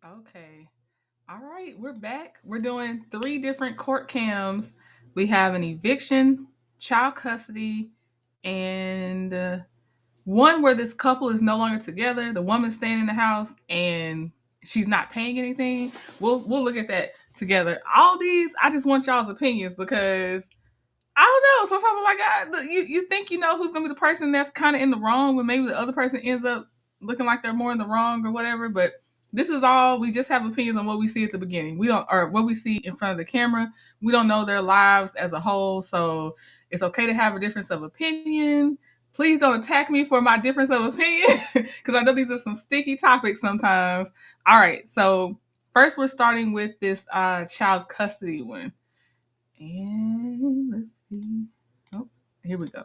Okay. All right, we're back. We're doing three different court cams. We have an eviction, child custody, and one where this couple is no longer together. The woman's staying in the house and she's not paying anything. We'll look at that together. All these, I just want y'all's opinions because I don't know. Sometimes I'm like, you think you know who's gonna be the person that's kind of in the wrong, but maybe the other person ends up looking like they're more in the wrong or whatever. But this is all we just have opinions on what we see at the beginning. We don't, or what we see in front of the camera. We don't know their lives as a whole, so it's okay to have a difference of opinion. Please don't attack me for my difference of opinion because I know these are some sticky topics sometimes. All right, so first we're starting with this child custody one. And let's see. Oh, here we go.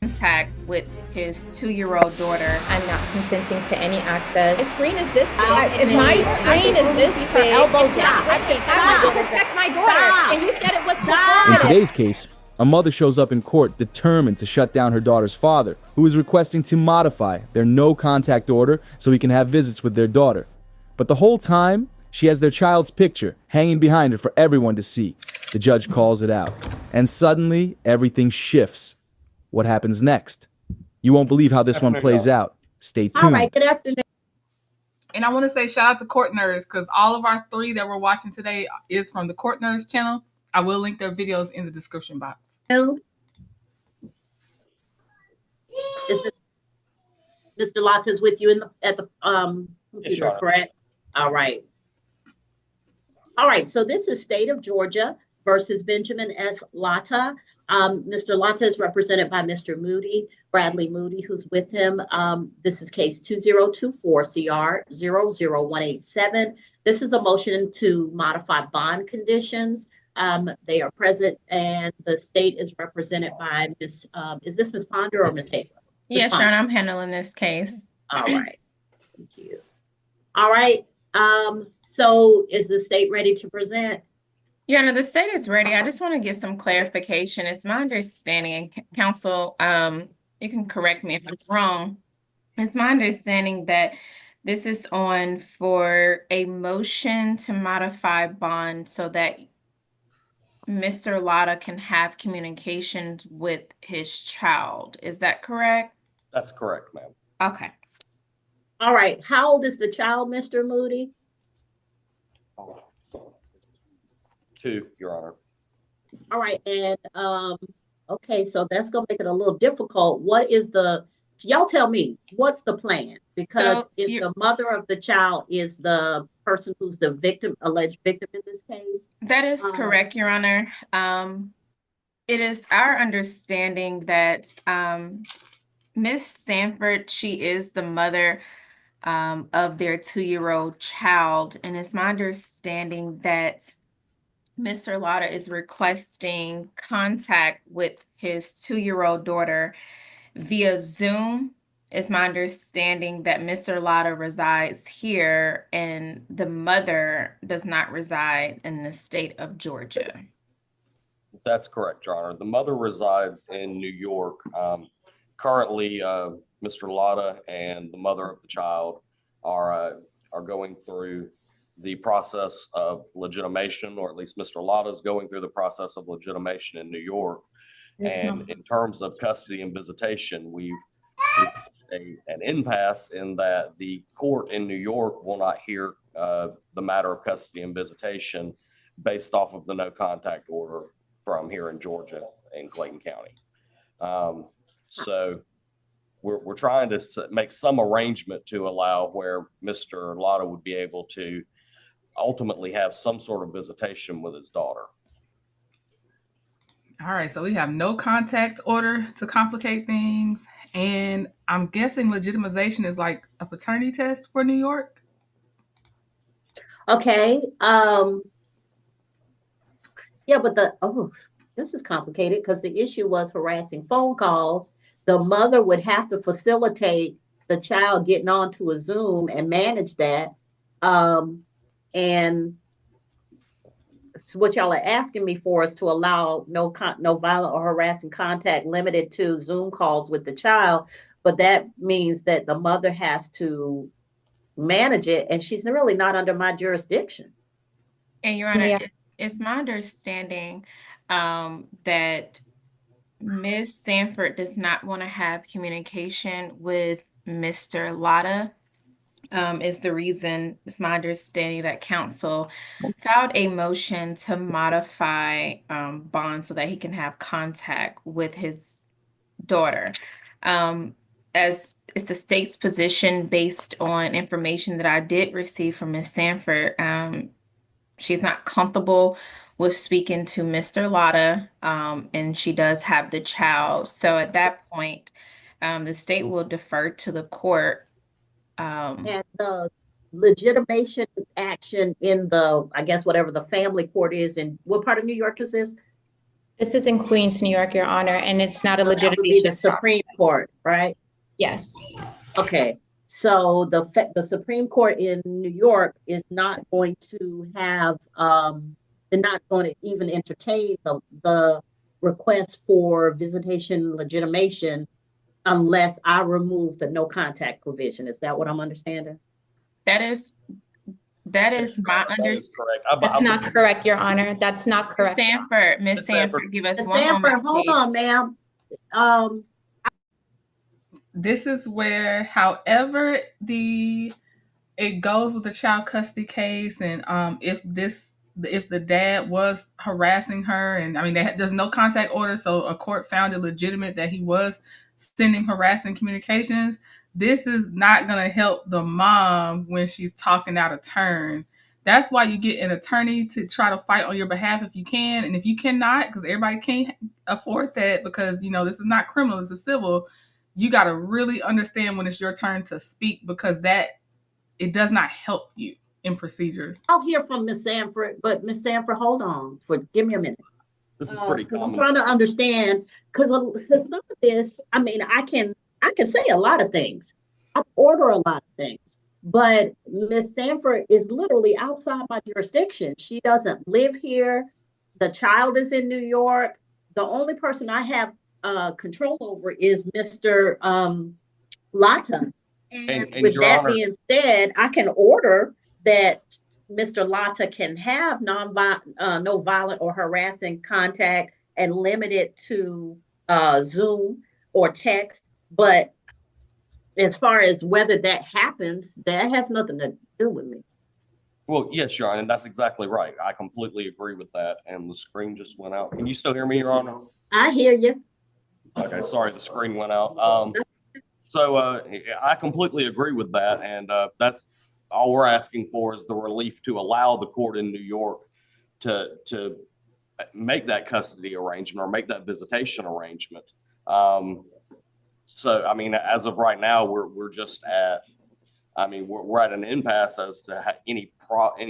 Contact with his 2-year-old daughter. I'm not consenting to any access. My screen is this big. If my screen is this big, elbows down. I want to protect my daughter. And you said it was performative. In today's case, a mother shows up in court determined to shut down her daughter's father, who is requesting to modify their no-contact order so he can have visits with their daughter. But the whole time, she has their child's picture hanging behind her for everyone to see. The judge calls it out. And suddenly, everything shifts. What happens next? You won't believe how this one plays out. Stay tuned. All right, good afternoon. And I want to say shout out to Court Nerds because all of our three that we're watching today is from the Court Nerds channel. I will link their videos in the description box. Mr. Lotta is with you at the computer, correct? All right. All right, so this is State of Georgia versus Benjamin S. Lotta. Mr. Lotta is represented by Mr. Moody, Bradley Moody, who's with him. This is case 2024 CR 00187. This is a motion to modify bond conditions. They are present, and the state is represented by Ms. Is this Ms. Ponder or Ms. Hafer? Yes, Sharon, I'm handling this case. All right. Thank you. All right. So is the state ready to present? Your Honor, the state is ready. I just want to get some clarification. It's my understanding, and counsel, you can correct me if I'm wrong. It's my understanding that this is on for a motion to modify bond so that Mr. Lotta can have communications with his child. Is that correct? That's correct, ma'am. Okay. All right. How old is the child, Mr. Moody? 2, Your Honor. All right. And okay, so that's gonna make it a little difficult. What is y'all tell me, what's the plan? Because if the mother of the child is the person who's the victim, alleged victim in this case. That is correct, Your Honor. It is our understanding that Miss Sanford, she is the mother of their 2-year-old child. And it's my understanding that Mr. Lotta is requesting contact with his 2-year-old daughter via Zoom. It's my understanding that Mr. Lotta resides here and the mother does not reside in the state of Georgia. That's correct, Your Honor. The mother resides in New York. Currently, Mr. Lotta and the mother of the child are going through the process of legitimation, or at least Mr. Lotta is going through the process of legitimation in New York. And in terms of custody and visitation, we've an impasse in that the court in New York will not hear the matter of custody and visitation based off of the no contact order from here in Georgia in Clayton County. So we're trying to make some arrangement to allow where Mr. Lotta would be able to ultimately have some sort of visitation with his daughter. All right, so we have no contact order to complicate things. And I'm guessing legitimization is like a paternity test for New York. Okay. Yeah, but this is complicated because the issue was harassing phone calls. The mother would have to facilitate the child getting onto a Zoom and manage that. And so what y'all are asking me for is to allow no violent or harassing contact limited to Zoom calls with the child. But that means that the mother has to manage it, and she's really not under my jurisdiction. And Your Honor, Yeah. it's my understanding that Ms. Sanford does not want to have communication with Mr. Lotta. Is the reason, it's my understanding that counsel filed a motion to modify bond so that he can have contact with his daughter. As it's the state's position based on information that I did receive from Ms. Sanford, she's not comfortable with speaking to Mr. Lotta, and she does have the child. So at that point, the state will defer to the court. And the legitimation action in the, I guess, whatever the family court is, in what part of New York is this? This is in Queens, New York, Your Honor, and it's not a That would be legitimation the Supreme process. Court, right? Yes. Okay, so the Supreme Court in New York is not going to have, they're not going to even entertain the request for visitation legitimation unless I remove the no contact provision. Is that what I'm understanding? That is my understanding. Correct. That's not correct, Your Honor. That's not correct. Miss Sanford, give us Ms. one Sanford, moment, hold please. on, ma'am. This is where, however it goes with the child custody case, and if the dad was harassing her, and I mean there's no contact order, so a court found it legitimate that he was sending harassing communications. This is not going to help the mom when she's talking out of turn. That's why you get an attorney to try to fight on your behalf if you can, and if you cannot, because everybody can't afford that, because this is not criminal, it's a civil. You got to really understand when it's your turn to speak, because it does not help you in procedures. I'll hear from Ms. Sanford, but Ms. Sanford, hold on, give me a minute. This is pretty Because common. I'm trying to understand, because some of this, I mean, I can say a lot of things. I order a lot of things, but Ms. Sanford is literally outside my jurisdiction. She doesn't live here. The child is in New York. The only person I have control over is Mr. Lotta. And with Your that Honor, being said, I can order that Mr. Lotta can have no violent or harassing contact and limit it to Zoom or text. But as far as whether that happens, that has nothing to do with me. well, yes, Your Honor, and that's exactly right. I completely agree with that. And the screen just went out. Can you still hear me, Your Honor? I hear you. Okay, sorry, the screen went out. So I completely agree with that, and that's all we're asking for is the relief to allow the court in New York to make that custody arrangement or make that visitation arrangement. So I mean, as of right now, we're just at, I mean, we're at an impasse as to any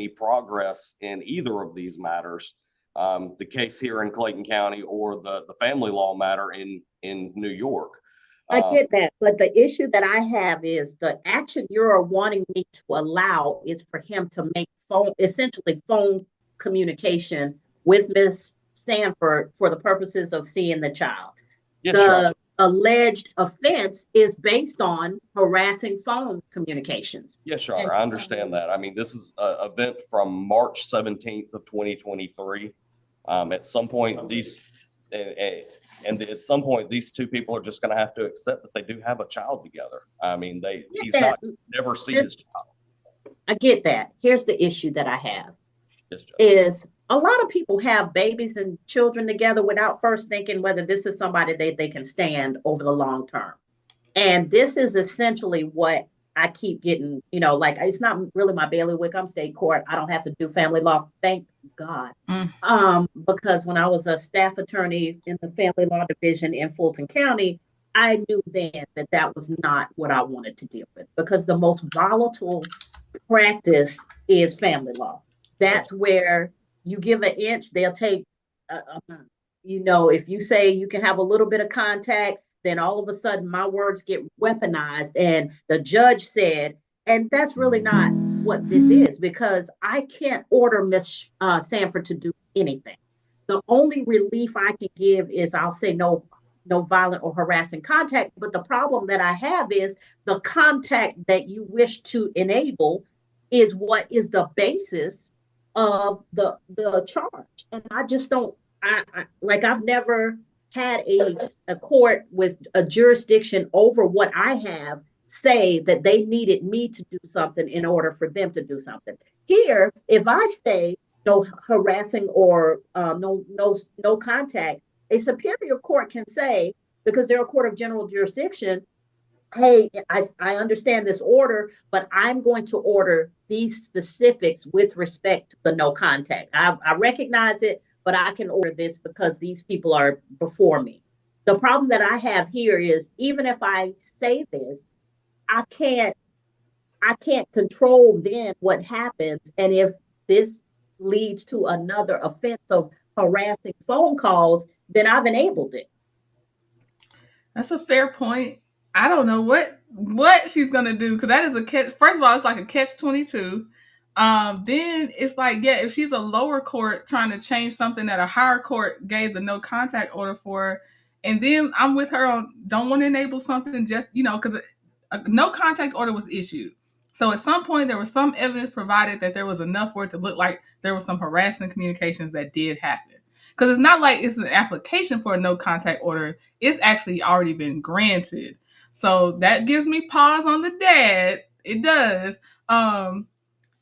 progress in either of these matters. The case here in Clayton County or the family law matter in New York. I get that, but the issue that I have is the action you're wanting me to allow is for him to make essentially phone communication with Ms. Sanford for the purposes of seeing the child. Yes, the sure. Alleged offense is based on harassing phone communications. Yes, Your Honor, I understand that. I mean, this is an event from March 17th of 2023. At some point, at some point, these two people are just going to have to accept that they do have a child together. I mean, he's not never seen his child. I get that. Here's the issue that I have. Yes, Judge. Is a lot of people have babies and children together without first thinking whether this is somebody they can stand over the long term. And this is essentially what I keep getting, like, it's not really my bailiwick. I'm state court. I don't have to do family law. Thank God. Because when I was a staff attorney in the family law division in Fulton County, I knew then that was not what I wanted to deal with, because the most volatile practice is family law. That's where you give an inch, they'll take a month. If you say you can have a little bit of contact, then all of a sudden my words get weaponized, and the judge said, and that's really not what this is, because I can't order Miss Sanford to do anything. The only relief I can give is I'll say no no violent or harassing contact. But the problem that I have is the contact that you wish to enable is what is the basis of the charge. And I just don't, I've never had a court with a jurisdiction over what I have say that they needed me to do something in order for them to do something. Here, if I say no harassing or no contact, a superior court can say, because they're a court of general jurisdiction, hey, I understand this order, but I'm going to order these specifics with respect to the no contact. I recognize it, but I can order this because these people are before me. The problem that I have here is, even if I say this, I can't control then what happens. And if this leads to another offense of harassing phone calls, then I've enabled it. That's a fair point. I don't know what she's gonna do, because that is a catch. First of all, it's like a catch-22. Then it's like, yeah, if she's a lower court trying to change something that a higher court gave the no contact order for, and then I'm with her on don't want to enable something just, because a no contact order was issued. So at some point there was some evidence provided that there was enough for it to look like there was some harassing communications that did happen. Because it's not like it's an application for a no contact order. It's actually already been granted. So that gives me pause on the dad. It does. I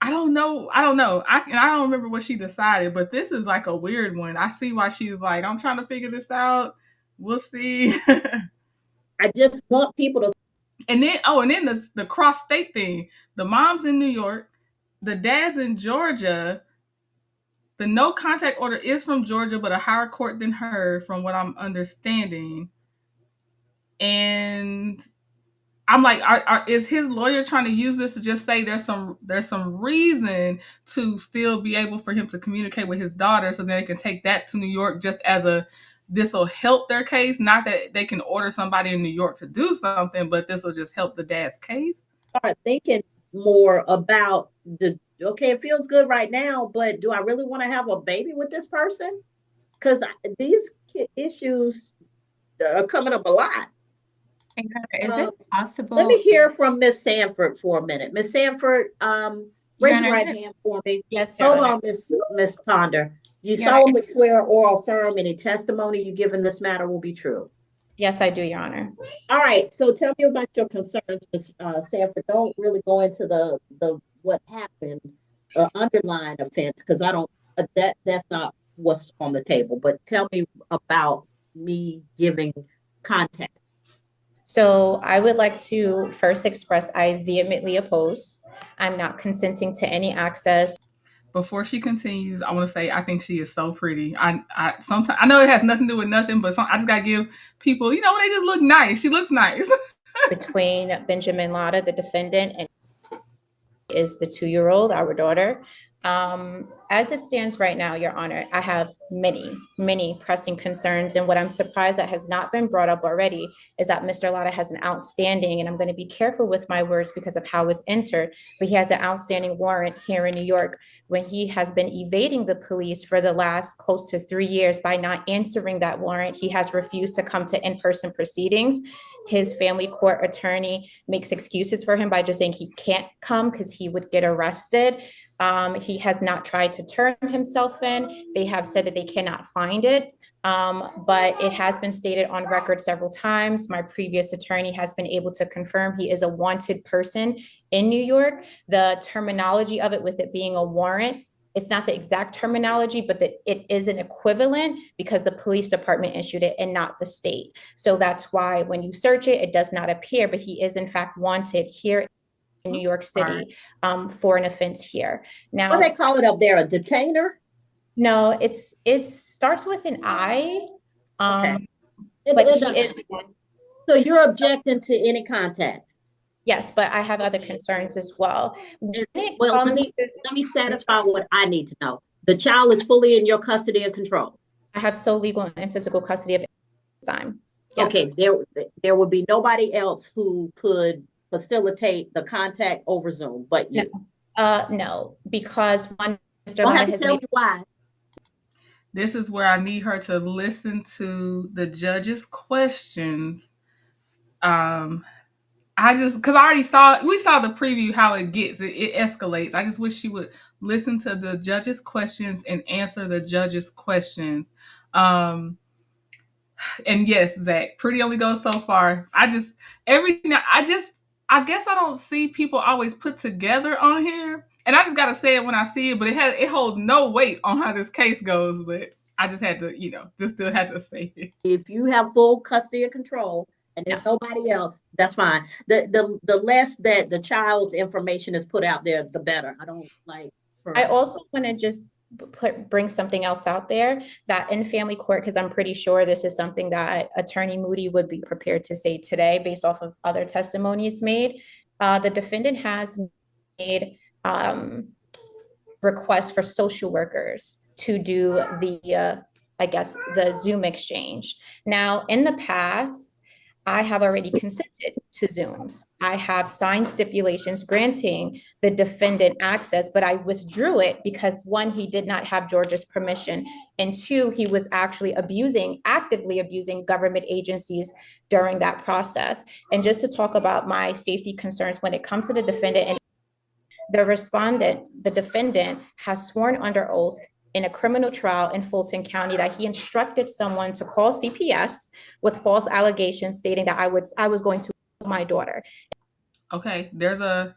don't know. I don't remember what she decided, but this is like a weird one. I see why she's like, I'm trying to figure this out. We'll see. I just want people to. And then the cross state thing. The mom's in New York, the dad's in Georgia. The no contact order is from Georgia, but a higher court than her, from what I'm understanding. And I'm like, is his lawyer trying to use this to just say there's some reason to still be able for him to communicate with his daughter, so then they can take that to New York just as this will help their case? Not that they can order somebody in New York to do something, but this will just help the dad's case. Start thinking more about okay, it feels good right now, but do I really want to have a baby with this person? Because these issues are coming up a lot. Is it possible? Let me hear from Miss Sanford for a minute. Miss Sanford, raise your right hand for me. Yes, Hold on, Miss Ponder. Do you solemnly swear or affirm any testimony you give in this matter will be true? Yes, I do, Your Honor. All right. So tell me about your concerns, Ms. Sanford. Don't really go into the what happened, underlying offense, because I don't. That's not what's on the table. But tell me about me giving context. So I would like to first express I vehemently oppose. I'm not consenting to any access. Before she continues, I want to say I think she is so pretty. Sometimes I know it has nothing to do with nothing, but I just gotta give people, when they just look nice. She looks nice. Between Benjamin Lotta, the defendant, and is the 2-year-old, our daughter. As it stands right now, Your Honor, I have many pressing concerns. And what I'm surprised that has not been brought up already is that Mr. Lotta has an outstanding, and I'm going to be careful with my words because of how it's entered, but he has an outstanding warrant here in New York when he has been evading the police for the last close to 3 years by not answering that warrant. He has refused to come to in-person proceedings. His family court attorney makes excuses for him by just saying he can't come because he would get arrested. He has not tried to turn himself in. They have said that they cannot find it, but it has been stated on record several times. My previous attorney has been able to confirm he is a wanted person in New York. The terminology of it, with it being a warrant, it's not the exact terminology, but that it is an equivalent because the police department issued it and not the state. So that's why when you search it, it does not appear, but he is in fact wanted here in New York City for an offense here. Now, what they call it up there, a detainer? No, it starts with an I. Okay. But he is. So you're objecting to any contact? Yes, but I have other concerns as well. Well, let me satisfy what I need to know. The child is fully in your custody and control. I have sole legal and physical custody of time. Yes. Okay, there would be nobody else who could facilitate the contact over Zoom, but you. No, because one, Mr. Don't Lotta have to has tell made. me why. this is where I need her to listen to the judge's questions. Because we saw the preview, how it gets, it escalates. I just wish she would listen to the judge's questions and answer the judge's questions. And yes, Zach, pretty only goes so far. I guess I don't see people always put together on here. And I just got to say it when I see it, but it holds no weight on how this case goes. But I just had to, just still had to say it. If you have full custody and control and there's nobody else, that's fine. The less that the child's information is put out there, the better. I don't like. I also want to just bring something else out there, that in family court, because I'm pretty sure this is something that Attorney Moody would be prepared to say today based off of other testimonies made. The defendant has made requests for social workers to do the Zoom exchange. Now, in the past, I have already consented to Zooms. I have signed stipulations granting the defendant access, but I withdrew it because, one, he did not have Georgia's permission, and two, he was actually actively abusing government agencies during that process. And just to talk about my safety concerns when it comes to the defendant, and the defendant has sworn under oath in a criminal trial in Fulton County that he instructed someone to call CPS with false allegations stating that I was going to kill my daughter. Okay, there's a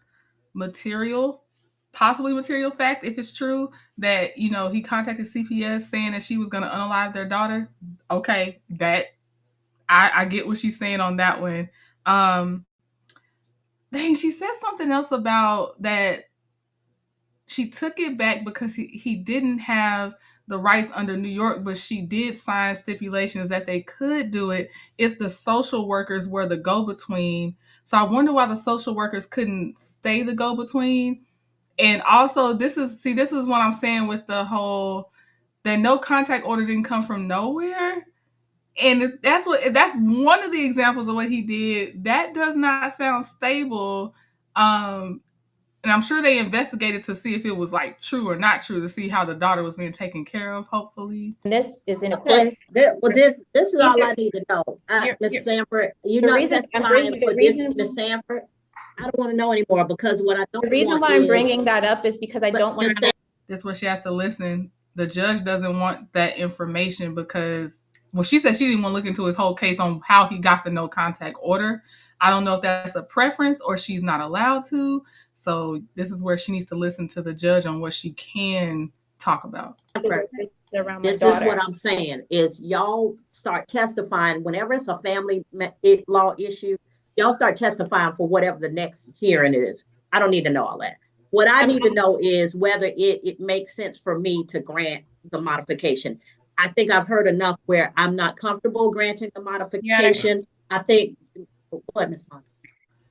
possibly material fact, if it's true, that, he contacted CPS saying that she was going to unalive their daughter. Okay, that I get what she's saying on that one. She said something else about that she took it back because he didn't have the rights under New York, but she did sign stipulations that they could do it if the social workers were the go-between. So I wonder why the social workers couldn't stay the go-between. And also, this is what I'm saying with the whole, that no contact order didn't come from nowhere. And that's one of the examples of what he did. That does not sound stable. And I'm sure they investigated to see if it was like true or not true, to see how the daughter was being taken care of, hopefully. This is in this is all I need to know. Ms. Sanford, you're not testifying for this, Ms. Sanford. I don't want to know anymore, because what I don't want. The reason why I'm bringing that up is because I don't want to say. This is where she has to listen. The judge doesn't want that information because, well, she said she didn't want to look into his whole case on how he got the no contact order. I don't know if that's a preference or she's not allowed to. So this is where she needs to listen to the judge on what she can talk about. This is what I'm saying, is y'all start testifying whenever it's a family law issue. Y'all start testifying for whatever the next hearing is. I don't need to know all that. What I need to know is whether it makes sense for me to grant the modification. I think I've heard enough where I'm not comfortable granting the modification. I think, what, Ms. Pond?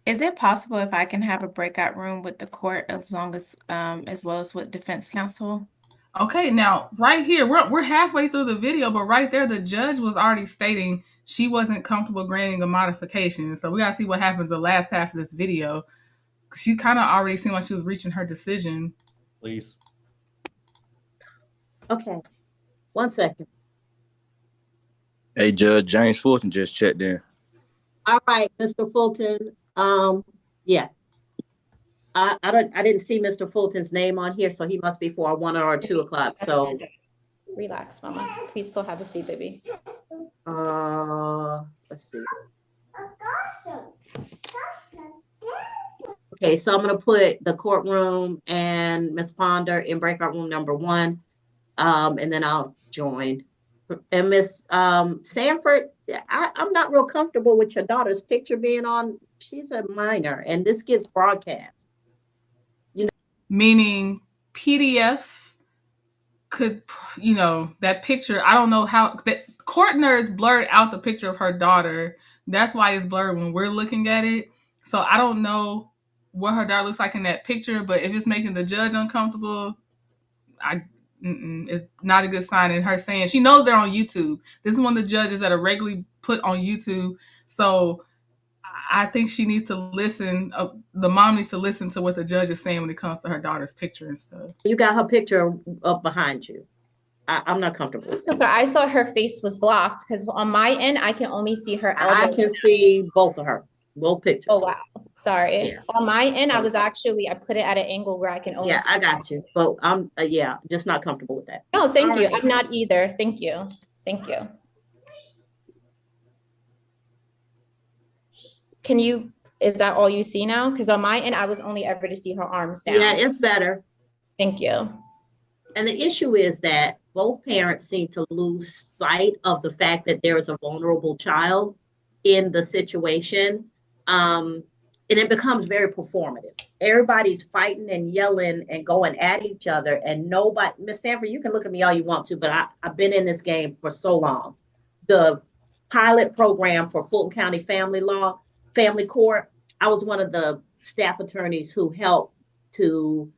Is it possible if I can have a breakout room with the court as well as with defense counsel? Okay, now right here, we're halfway through the video, but right there, the judge was already stating she wasn't comfortable granting a modification. So we gotta see what happens the last half of this video. She kind of already seemed like she was reaching her decision. Please. Okay, 1 second. Hey, Judge James Fulton just checked in. All right, Mr. Fulton. Yeah. I didn't see Mr. Fulton's name on here, so he must be for 1 or 2 o'clock. So relax, Mama. Please go have a seat, baby. Let's see. Okay, so I'm gonna put the courtroom and Ms. Ponder in breakout room number 1, and then I'll join. And Ms. Sanford, I'm not real comfortable with your daughter's picture being on. She's a minor, and this gets broadcast. Meaning PDFs could, that picture, I don't know how, that court nerds blurred out the picture of her daughter. That's why it's blurred when we're looking at it. So I don't know what her daughter looks like in that picture, but if it's making the judge uncomfortable, it's not a good sign. And her saying, she knows they're on YouTube. This is one of the judges that are regularly put on YouTube. So I think she needs to listen. The mom needs to listen to what the judge is saying when it comes to her daughter's picture and stuff. You got her picture up behind you. I'm not comfortable. I'm so sorry. I thought her face was blocked because on my end, I can only see her I elbow. can see both of her, both pictures. Oh, wow. Sorry. Yeah. On my end, I put it at an angle where I can only Yeah, see. I got you. But I'm, yeah, just not comfortable with that. No, thank All you. right. I'm not either. Thank you. Thank you. Is that all you see now? Because on my end, I was only ever to see her arms down. Yeah, it's better. Thank you. And the issue is that both parents seem to lose sight of the fact that there is a vulnerable child in the situation. And it becomes very performative. Everybody's fighting and yelling and going at each other, and nobody, Miss Sanford, you can look at me all you want to, but I've been in this game for so long. The pilot program for Fulton County Family Court, I was one of the staff attorneys who helped to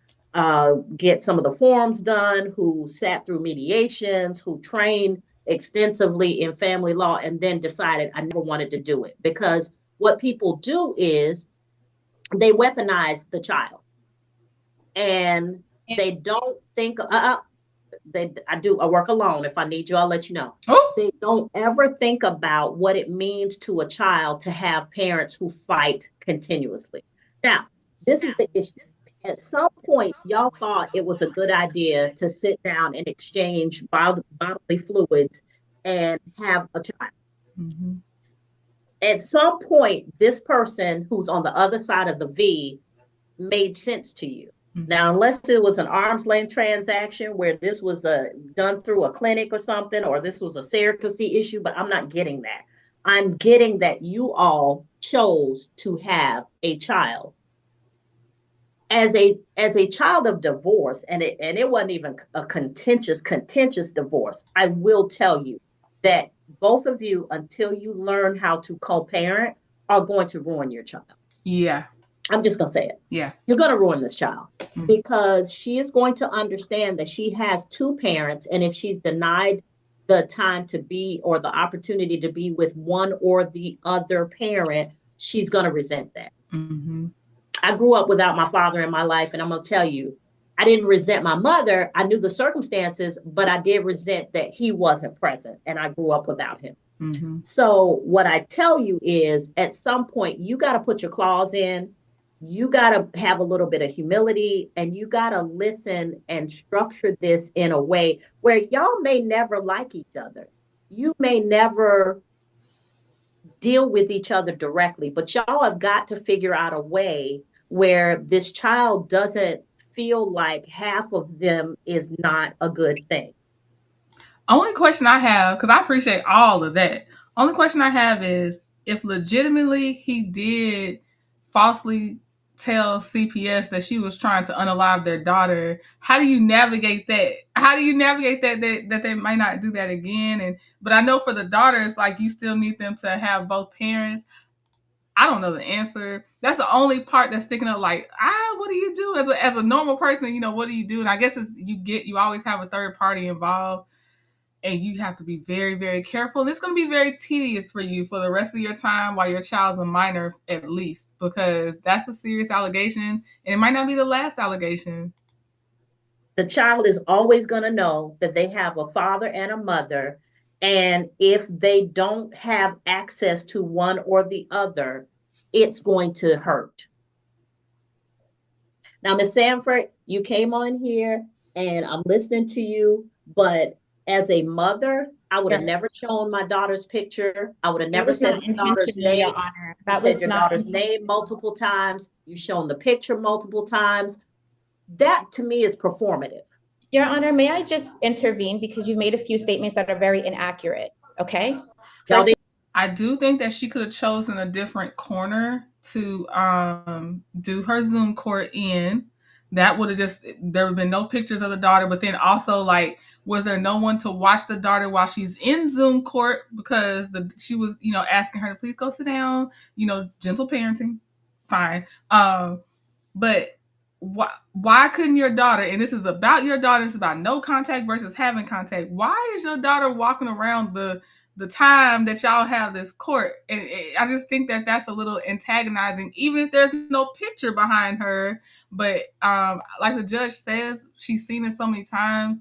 get some of the forms done, who sat through mediations, who trained extensively in family law, and then decided I never wanted to do it. Because what people do is they weaponize the child, and they don't think, I work alone. If I need you, I'll let you know. Oh. They don't ever think about what it means to a child to have parents who fight continuously. Now, this is the issue. At some point, y'all thought it was a good idea to sit down and exchange bodily fluids and have a child. Mm-hmm. At some point, this person who's on the other side of the V made sense to you. Mm-hmm. Now, unless it was an arm's length transaction where this was done through a clinic or something, or this was a surrogacy issue, but I'm not getting that. I'm getting that you all chose to have a child. As a child of divorce, and it wasn't even a contentious divorce, I will tell you that both of you, until you learn how to co-parent, are going to ruin your child. Yeah. I'm just gonna say it. Yeah. You're gonna ruin this child because she is going to understand that she has two parents, and if she's denied the time to be or the opportunity to be with one or the other parent, she's gonna resent that. Mm-hmm. I grew up without my father in my life, and I'm going to tell you, I didn't resent my mother. I knew the circumstances, but I did resent that he wasn't present, and I grew up without him. Mm-hmm. So what I tell you is, at some point, you got to put your claws in. You got to have a little bit of humility, and you got to listen and structure this in a way where y'all may never like each other. You may never deal with each other directly, but y'all have got to figure out a way where this child doesn't feel like half of them is not a good thing. Only question I have, because I appreciate all of that. Only question I have is, if legitimately he did falsely tell CPS that she was trying to unalive their daughter, how do you navigate that? How do you navigate that they might not do that again? But I know for the daughters, like, you still need them to have both parents. I don't know the answer. That's the only part that's sticking up. Like, what do you do as a normal person? You know, what do you do? And I guess you always have a third party involved, and you have to be very, very careful. It's going to be very tedious for you for the rest of your time while your child's a minor, at least, because that's a serious allegation, and it might not be the last allegation. The child is always going to know that they have a father and a mother. And if they don't have access to one or the other, it's going to hurt. Now, Ms. Sanford, you came on here and I'm listening to you, but as a mother, I would have never shown my daughter's picture. I would have never said your daughter's name. Your Honor. That you was said your not daughter's name multiple times. You've shown the picture multiple times. That to me is performative. Your Honor, may I just intervene because you've made a few statements that are very inaccurate, okay? First, I do think that she could have chosen a different corner to do her Zoom court in. That would have there would have been no pictures of the daughter, but then also, like, was there no one to watch the daughter while she's in Zoom court because she was, asking her to please go sit down, gentle parenting, fine. But why couldn't your daughter, and this is about your daughter, it's about no contact versus having contact. Why is your daughter walking around the time that y'all have this court? And I just think that that's a little antagonizing, even if there's no picture behind her. But like the judge says, she's seen it so many times.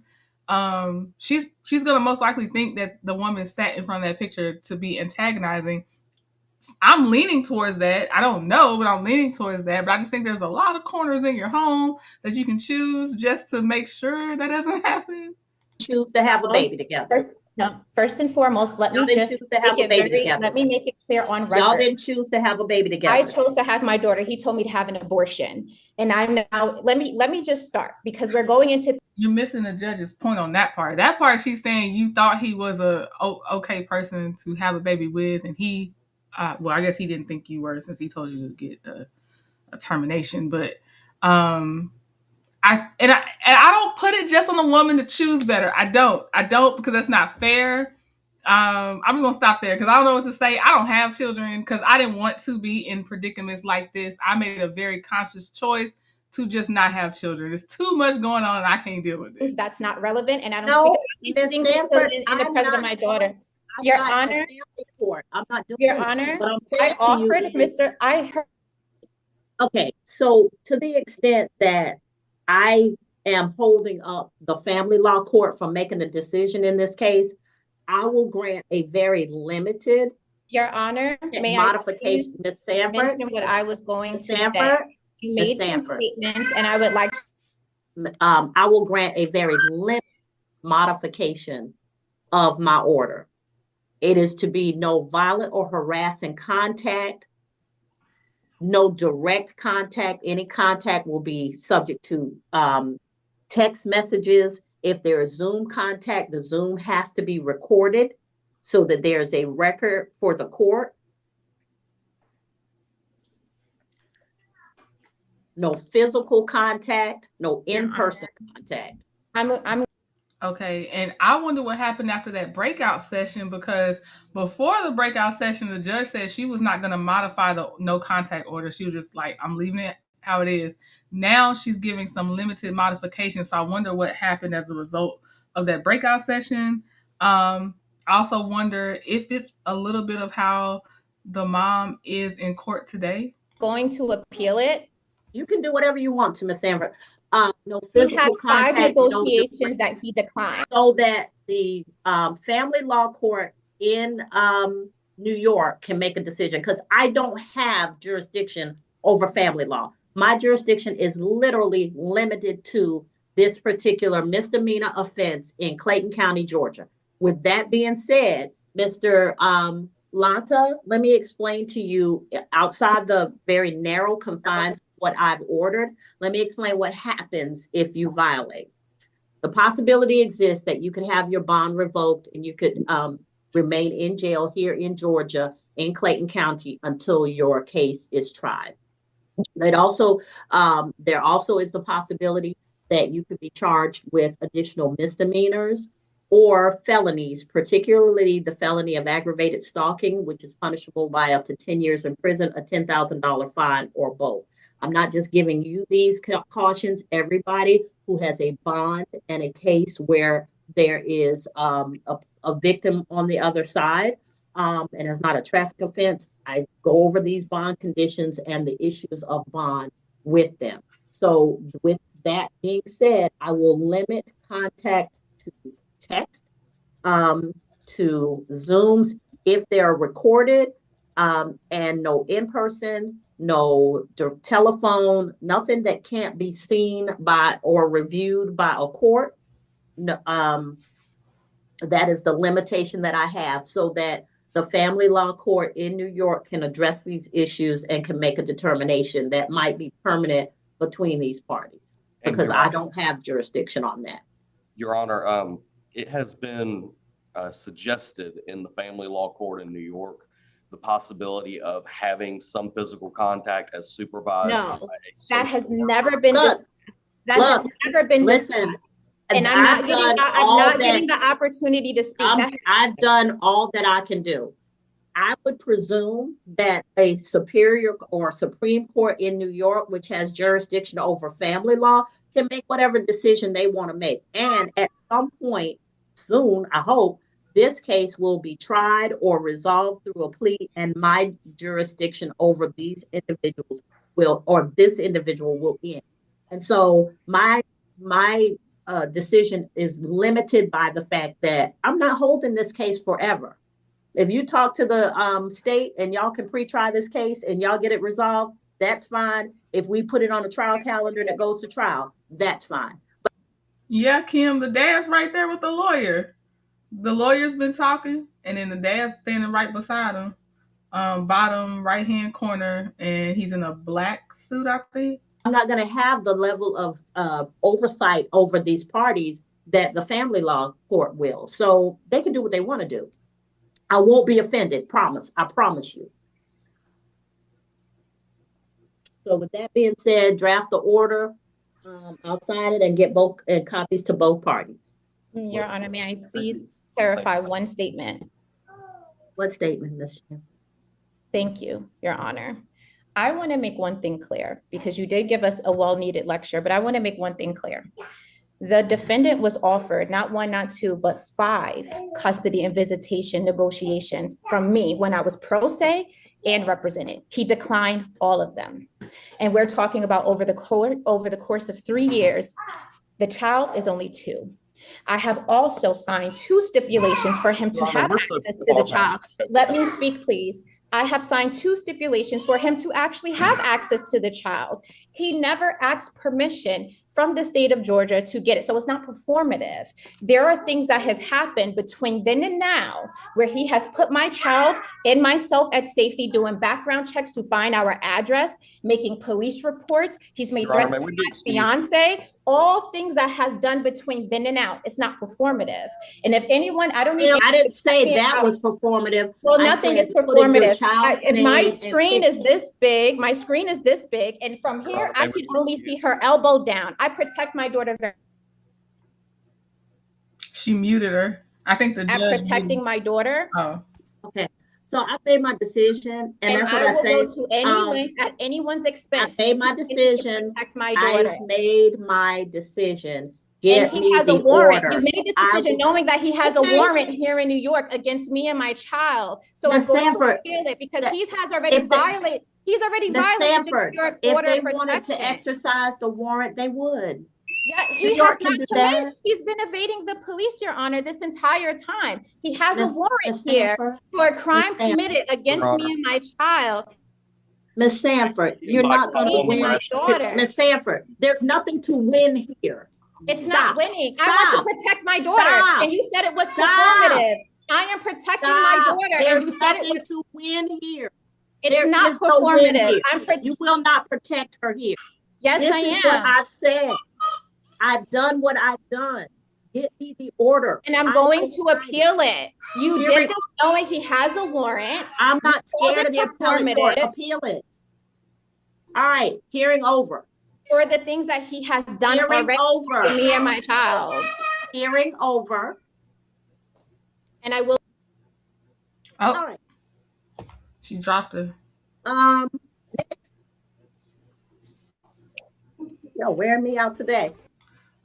she's gonna most likely think that the woman sat in front of that picture to be antagonizing. I'm leaning towards that. I don't know, but I'm leaning towards that. But I just think there's a lot of corners in your home that you can choose just to make sure that doesn't happen. Choose to have a baby together. First and foremost, let me make it clear on record. Y'all didn't choose to have a baby together. I chose to have my daughter. He told me to have an abortion. And I'm now, let me just start, because we're going into. You're missing the judge's point on that part. That part, she's saying you thought he was a okay person to have a baby with, and he, well, I guess he didn't think you were, since he told you to get a termination. But I don't put it just on the woman to choose better. I don't because that's not fair. I'm just gonna stop there because I don't know what to say. I don't have children because I didn't want to be in predicaments like this. I made a very conscious choice to just not have children. There's too much going on and I can't deal with it. That's not relevant, and I don't speak about these things in the presence of my daughter. Your Honor, I'm not doing Your Honor, but I'm saying I offered, Mr. I heard. Okay, so to the extent that I am holding up the family law court from making a decision in this case, I will grant a very limited, Your Honor, may modification. Ms. Sanford, mention what I was going to say. You made some statements, and I would like to. I will grant a very limited modification of my order. It is to be no violent or harassing contact, no direct contact. Any contact will be subject to text messages. If there is Zoom contact, the Zoom has to be recorded so that there's a record for the court. No physical contact, no in-person contact. I'm Okay, and I wonder what happened after that breakout session, because before the breakout session, the judge said she was not going to modify the no contact order. She was just like, I'm leaving it how it is. Now she's giving some limited modifications. So I wonder what happened as a result of that breakout session. I also wonder if it's a little bit of how the mom is in court today. going to appeal it. You can do whatever you want to, Ms. Sanford. No He physical had 5 contact. negotiations that he declined. So that the family law court in New York can make a decision, because I don't have jurisdiction over family law. My jurisdiction is literally limited to this particular misdemeanor offense in Clayton County, Georgia. With that being said, Mr. Lata, let me explain to you, outside the very narrow confines of what I've ordered, let me explain what happens if you violate. The possibility exists that you could have your bond revoked and you could remain in jail here in Georgia in Clayton County until your case is tried. It also, there also is the possibility that you could be charged with additional misdemeanors or felonies, particularly the felony of aggravated stalking, which is punishable by up to 10 years in prison, a $10,000 fine, or both. I'm not just giving you these cautions. Everybody who has a bond and a case where there is a victim on the other side, and it's not a traffic offense, I go over these bond conditions and the issues of bond with them. So with that being said, I will limit contact to text, to Zooms if they're recorded, and no in-person, no telephone, nothing that can't be seen by or reviewed by a court. No, that is the limitation that I have, so that the family law court in New York can address these issues and can make a determination that might be permanent between these parties, because I don't have jurisdiction on that. Your Honor, it has been suggested in the family law court in New York the possibility of having some physical contact as supervised. No, that has never been discussed. That has never been discussed. And I'm not getting the opportunity to speak. I've done all that I can do. I would presume that a superior or Supreme Court in New York, which has jurisdiction over family law, can make whatever decision they want to make. And at some point soon, I hope, this case will be tried or resolved through a plea, and my jurisdiction over these individuals will, or this individual will end. And so my decision is limited by the fact that I'm not holding this case forever. If you talk to the state and y'all can pre-try this case and y'all get it resolved, that's fine. If we put it on a trial calendar and it goes to trial, that's fine. Yeah, Kim, the dad's right there with the lawyer. The lawyer's been talking, and then the dad's standing right beside him, bottom right-hand corner, and he's in a black suit, I think. I'm not going to have the level of oversight over these parties that the family law court will. So they can do what they want to do. I won't be offended, promise. I promise you. So with that being said, draft the order. I'll sign it and get both copies to both parties. Your Honor, may I please clarify one statement? What statement, Ms. Chair? Thank you, Your Honor. I want to make one thing clear, because you did give us a well-needed lecture, but I want to make one thing clear. The defendant was offered not one, not two, but 5 custody and visitation negotiations from me when I was pro se and represented. He declined all of them. And we're talking about over the course of 3 years, the child is only 2. I have also signed 2 stipulations for him to have access to the child. Let me speak, please. I have signed 2 stipulations for him to actually have access to the child. He never asked permission from the state of Georgia to get it. So it's not performative. There are things that has happened between then and now where he has put my child and myself at safety, doing background checks to find our address, making police reports. He's made threats to my fiance, all things that has done between then and now. It's not performative. And if anyone, I didn't say that was performative. Well, nothing is performative. If my screen is this big, and from here, I can only see her elbow down. I protect my daughter very. She muted her. I think the judge. I'm protecting my daughter. Oh, okay. So I made my decision, and that's what I will say. Go to anyone at anyone's expense. I made my decision. Protect my daughter. I made my decision. And he has a warrant. You made this decision knowing that he has a warrant here in New York against me and my child. So I'm going to appeal it because he has already violated. He's already violated the New York order of protection. If they wanted to exercise the warrant, they would. Yeah, he has not. He's been evading the police, Your Honor, this entire time. He has a warrant here for a crime committed against me and my child. Miss Sanford, you're not going to win. My daughter. Miss Sanford, there's nothing to win here. It's not winning. I want to protect my daughter. And you said it was performative. I am protecting my daughter. There's and you said nothing it was to win here. It's not performative. You will not protect her here. Yes, this I am. Is what I've said. I've done what I've done. Get me the order. And I'm going to appeal it. You did this knowing he has a warrant. I'm not scared of the appellate court. Appeal it. All right, hearing over. For the things that he has done hearing over to me and my child. Hearing over. And I will. Oh, all right. She dropped her. Next. Y'all wearing me out today.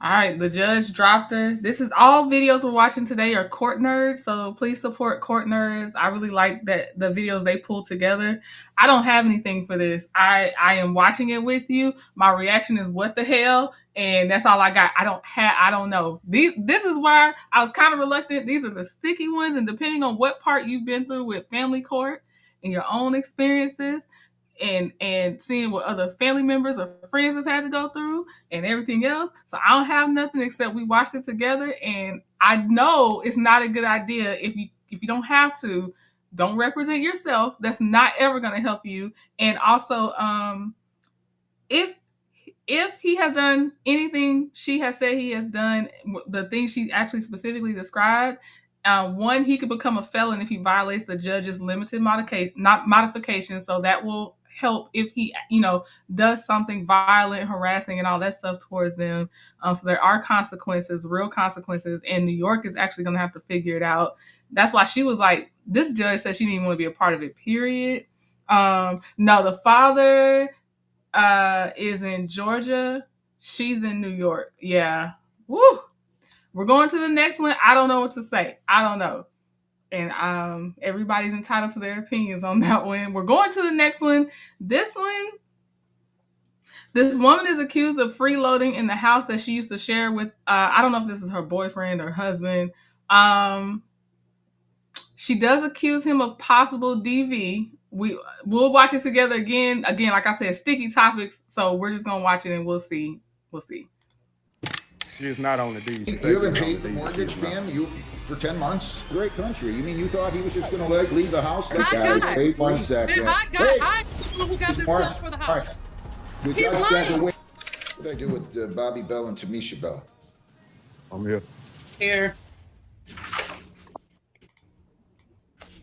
All right, the judge dropped her. This is all videos we're watching today are Court Nerds, so please support Court Nerds. I really like that the videos they pull together. I don't have anything for this. I am watching it with you. My reaction is what the hell, and that's all I got. I don't know. This is why I was kind of reluctant. These are the sticky ones, and depending on what part you've been through with family court and your own experiences, and seeing what other family members or friends have had to go through and everything else. So I don't have nothing except we watched it together, and I know it's not a good idea if you don't have to, don't represent yourself. That's not ever going to help you. And also, if he has done anything she has said he has done, the things she actually specifically described, one, he could become a felon if he violates the judge's limited modification. So that will help if he, does something violent, harassing, and all that stuff towards them. So there are consequences, real consequences, and New York is actually going to have to figure it out. That's why she was like, this judge said she didn't even want to be a part of it, period. No, the father is in Georgia. She's in New York. Yeah. Woo. We're going to the next one. I don't know what to say. I don't know. And everybody's entitled to their opinions on that one. We're going to the next one. This This woman is accused of freeloading in the house that she used to share with, I don't know if this is her boyfriend or husband. She does accuse him of possible DV. We'll watch it together again. Again, like I said, sticky topics. So we're just gonna watch it and we'll see. We'll see. She is not on the deed. You haven't paid the mortgage, ma'am? You for 10 months? Great country. You mean you thought he was just gonna leave the house? My God. Wait 1 second. My God, Hey, I don't know who got this Mark, stuff for the Mark, house. we He's got a second. lying. What did I do with Bobby Bell and Tamisha Bell? I'm here. Here.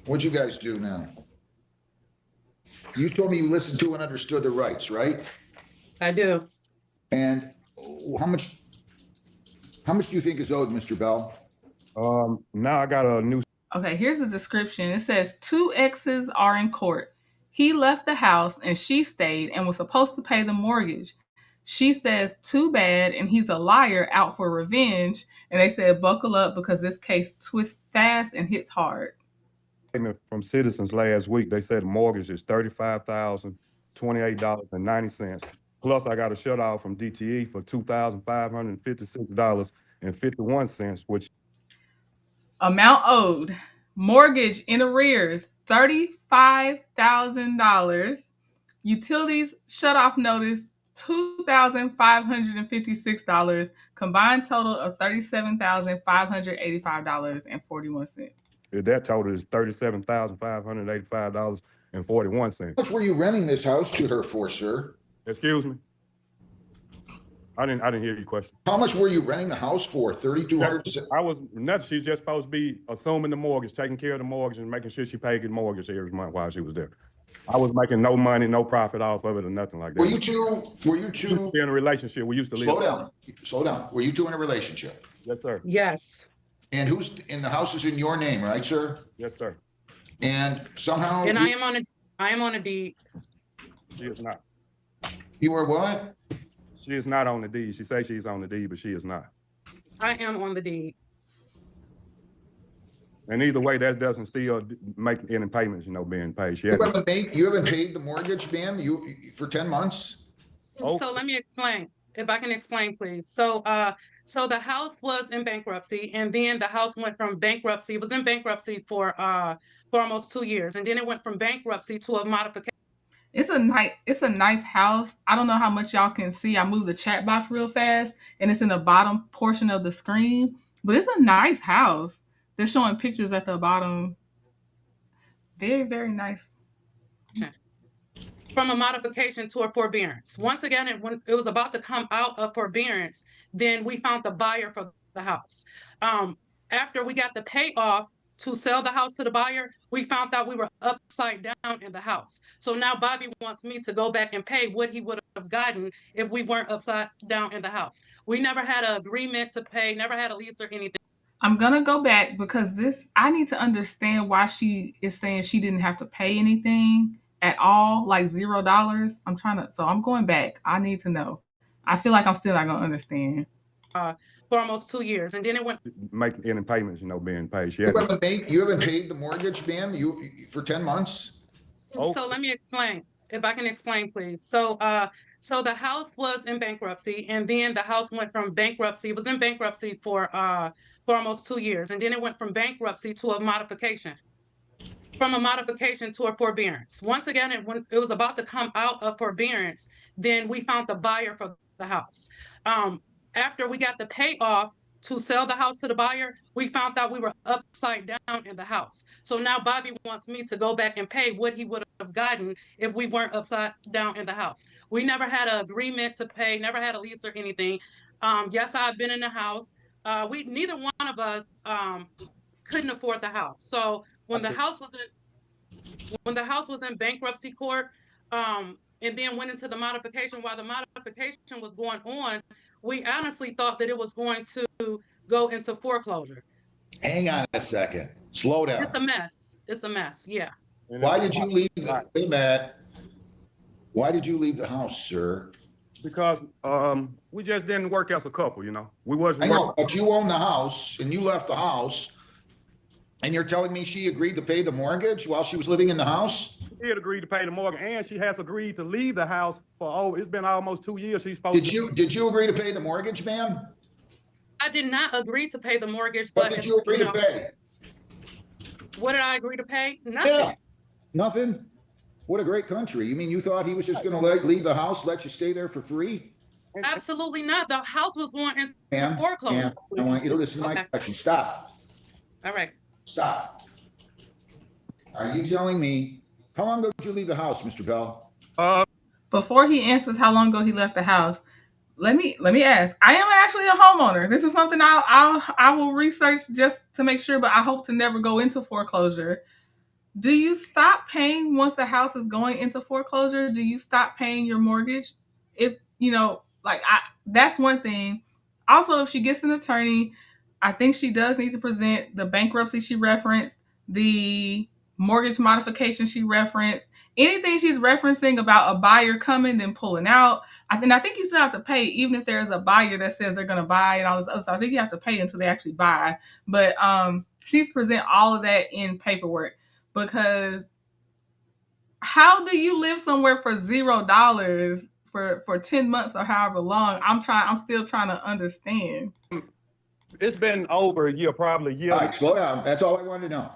What'd you guys do now? You told me you listened to and understood the rights, right? I do. And how much do you think is owed, Mr. Bell? Now I got a new. Okay, here's the description. It says 2 exes are in court. He left the house and she stayed and was supposed to pay the mortgage. She says, too bad, and he's a liar out for revenge. And they said, buckle up because this case twists fast and hits hard. Statement from Citizens last week. They said the mortgage is $35,028.90. Plus, I got a shut off from DTE for $2,556.51, which Amount owed. Mortgage in arrears, $35,000. Utilities shut off notice, $2,556. Combined total of $37,585.41. that total is $37,585.41. How much were you renting this house to her for, sir? Excuse me. I didn't hear your question. How much were you renting the house for? $3,200? I was nothing. She's just supposed to be assuming the mortgage, taking care of the mortgage, and making sure she paid the mortgage every month while she was there. I was making no money, no profit off of it, or nothing like that. Were you two We used to be in a relationship? We used to live. Slow down. Were you two in a relationship? Yes, sir. Yes. And who's in the house is in your name, right, sir? Yes, sir. And somehow And I am on a deed. She is not. you were what? She is not on the deed. She says she's on the deed, but she is not. I am on the deed. And either way, that doesn't see her make any payments, being paid. She You hasn't. haven't paid the mortgage, ma'am, for 10 months? Oh. So let me explain. If I can explain, please. So the house was in bankruptcy, and then the house went from bankruptcy. It was in bankruptcy for almost 2 years, and then it went from bankruptcy to a modification. It's a nice house. I don't know how much y'all can see. I moved the chat box real fast and it's in the bottom portion of the screen, but it's a nice house. They're showing pictures at the bottom. Very, very nice. From a modification to a forbearance. Once again, when it was about to come out of forbearance, then we found the buyer for the house. After we got the payoff to sell the house to the buyer, we found out we were upside down in the house. So now Bobby wants me to go back and pay what he would have gotten if we weren't upside down in the house. We never had an agreement to pay, never had a lease or anything. I'm going to go back because I need to understand why she is saying she didn't have to pay anything at all, like $0. I'm going back. I need to know. I feel like I'm still not going to understand. For almost 2 years, and then it went make any payments, being paid. You haven't paid the mortgage, ma'am, for 10 months? Oh. So let me explain. If I can explain, please. So the house was in bankruptcy, and then the house went from bankruptcy. It was in bankruptcy for almost 2 years, and then it went from bankruptcy to a modification. From a modification to a forbearance. Once again, when it was about to come out of forbearance, then we found the buyer for the house. After we got the payoff to sell the house to the buyer, we found out we were upside down in the house. So now Bobby wants me to go back and pay what he would have gotten if we weren't upside down in the house. We never had an agreement to pay, never had a lease or anything. Yes, I've been in the house. Neither one of us couldn't afford the house. So when the house was in bankruptcy court, and then went into the modification, while the modification was going on, we honestly thought that it was going to go into foreclosure. Hang on a second. Slow down. It's a mess. It's a mess. Yeah. Why did you leave? Wait a minute. Why did you leave the house, sir? Because we just didn't work as a couple, We wasn't. I know, but you own the house and you left the house. And you're telling me she agreed to pay the mortgage while she was living in the house? She did agree to pay the mortgage, and she has agreed to leave the house for, it's been almost 2 years. She's supposed Did you agree to pay the mortgage, ma'am? I did not agree to pay the mortgage, What but did you agree to pay? what did I agree to pay? Nothing. Yeah, nothing. What a great country. You mean you thought he was just going to leave the house, let you stay there for free? Absolutely not. The house was going into Ma'am, foreclosure. I want you to listen to my Okay. question. Stop. All right. Stop. Are you telling me, how long ago did you leave the house, Mr. Bell? Before he answers how long ago he left the house, let me ask. I am actually a homeowner. This is something I will research just to make sure, but I hope to never go into foreclosure. Do you stop paying once the house is going into foreclosure? Do you stop paying your mortgage? If that's one thing. Also, if she gets an attorney, I think she does need to present the bankruptcy she referenced, the mortgage modification she referenced, anything she's referencing about a buyer coming then pulling out. I think you still have to pay even if there's a buyer that says they're going to buy and all this other stuff. I think you have to pay until they actually buy. But she needs to present all of that in paperwork, because how do you live somewhere for $0 for 10 months or however long? I'm still trying to understand. It's been over a year, probably a year. All right, slow down. That's all I wanted to know.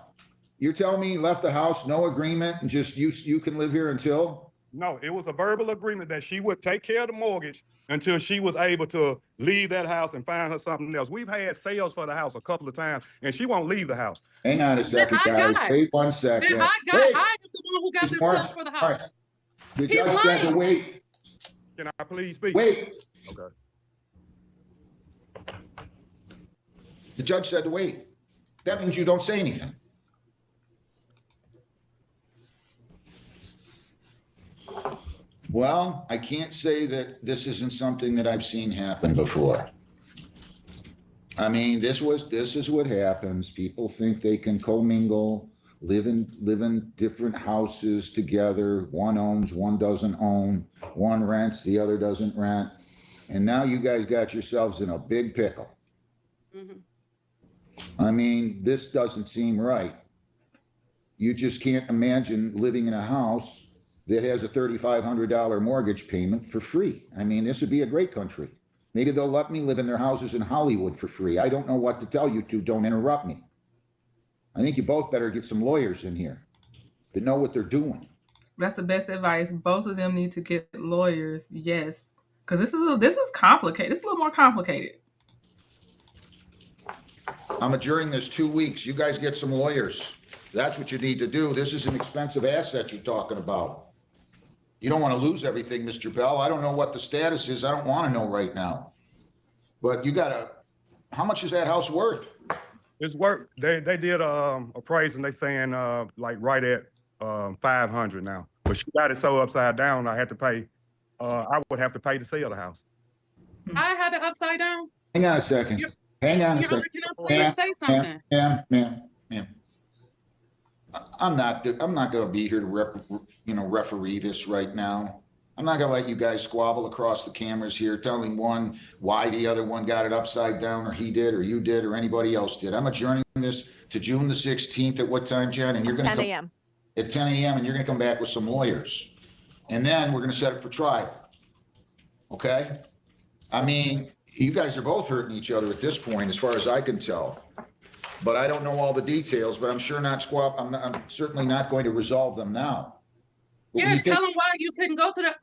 You're telling me he left the house, no agreement, and just you can live here until? No, it was a verbal agreement that she would take care of the mortgage until she was able to leave that house and find her something else. We've had sales for the house a couple of times, and she won't leave the house. Hang on a second, guys. Wait 1 second. I am the one who got the sales for the house. The judge said to wait. Can I please speak? Wait. Okay. The judge said to wait. That means you don't say anything. Well, I can't say that this isn't something that I've seen happen before. I mean, this is what happens. People think they can commingle, live in different houses together. One owns, one doesn't own. One rents, the other doesn't rent. And now you guys got yourselves in a big pickle. Mm-hmm. I mean, this doesn't seem right. You just can't imagine living in a house that has a $3,500 mortgage payment for free. I mean, this would be a great country. Maybe they'll let me live in their houses in Hollywood for free. I don't know what to tell you two. Don't interrupt me. I think you both better get some lawyers in here that know what they're doing. That's the best advice. Both of them need to get lawyers. Yes, because this is complicated. It's a little more complicated. I'm adjourning this 2 weeks. You guys get some lawyers. That's what you need to do. This is an expensive asset you're talking about. You don't want to lose everything, Mr. Bell. I don't know what the status is. I don't want to know right now. But you gotta, how much is that house worth? It's worth, they did appraisal, and they saying like right at 500 now. But she got it so upside down, I had to pay, I would have to pay to sell the house. I had it upside down. Hang on a second. Hang on a second. Can I please say something? Ma'am. I'm not going to be here to referee this right now. I'm not going to let you guys squabble across the cameras here, telling one why the other one got it upside down, or he did, or you did, or anybody else did. I'm adjourning this to June the 16th at what time, Jen? And you're going to 10 a.m. At 10 a.m. and you're going to come back with some lawyers, and then we're going to set it for trial. Okay? I mean, you guys are both hurting each other at this point, as far as I can tell. But I don't know all the details, but I'm sure I'm certainly not going to resolve them now. Yeah, tell him why you couldn't go to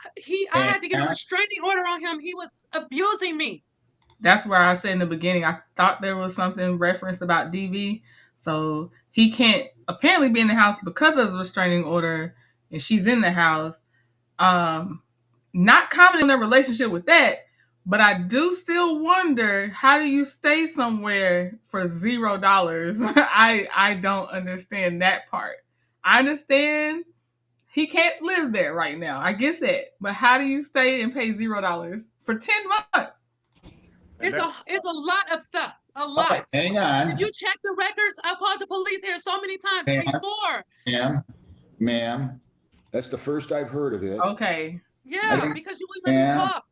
I had to get a restraining order on him. He was abusing me. That's where I said in the beginning, I thought there was something referenced about DV. So he can't apparently be in the house because of the restraining order, and she's in the house. Not commenting on their relationship with that, but I do still wonder, how do you stay somewhere for $0? I don't understand that part. I understand he can't live there right now. I get that. But how do you stay and pay $0 for 10 months? It's a lot of stuff. A lot. Right, hang on. If you check the records, I called the police here so many times before. Ma'am, that's the first I've heard of it. Okay. Yeah, because you wouldn't let me talk.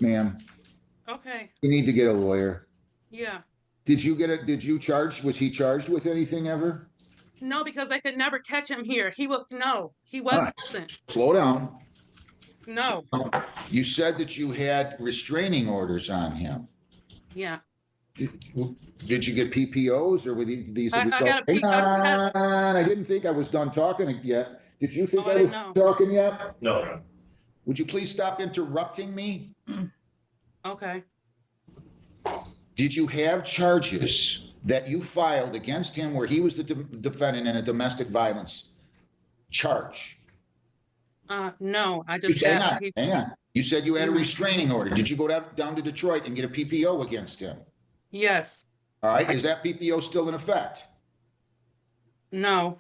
Ma'am. Okay. You need to get a lawyer. Yeah. Did you charge, was he charged with anything ever? No, because they could never catch him here. He wasn't. All right, slow down. No. You said that you had restraining orders on him. Yeah. Did you get PPOs or were these? I got a I didn't think I was done talking yet. Did you think I was talking yet? No. Would you please stop interrupting me? Okay. Did you have charges that you filed against him where he was the defendant in a domestic violence charge? No, I just hang on. You said you had a restraining order. Did you go down to Detroit and get a PPO against him? Yes. All right. Is that PPO still in effect? No.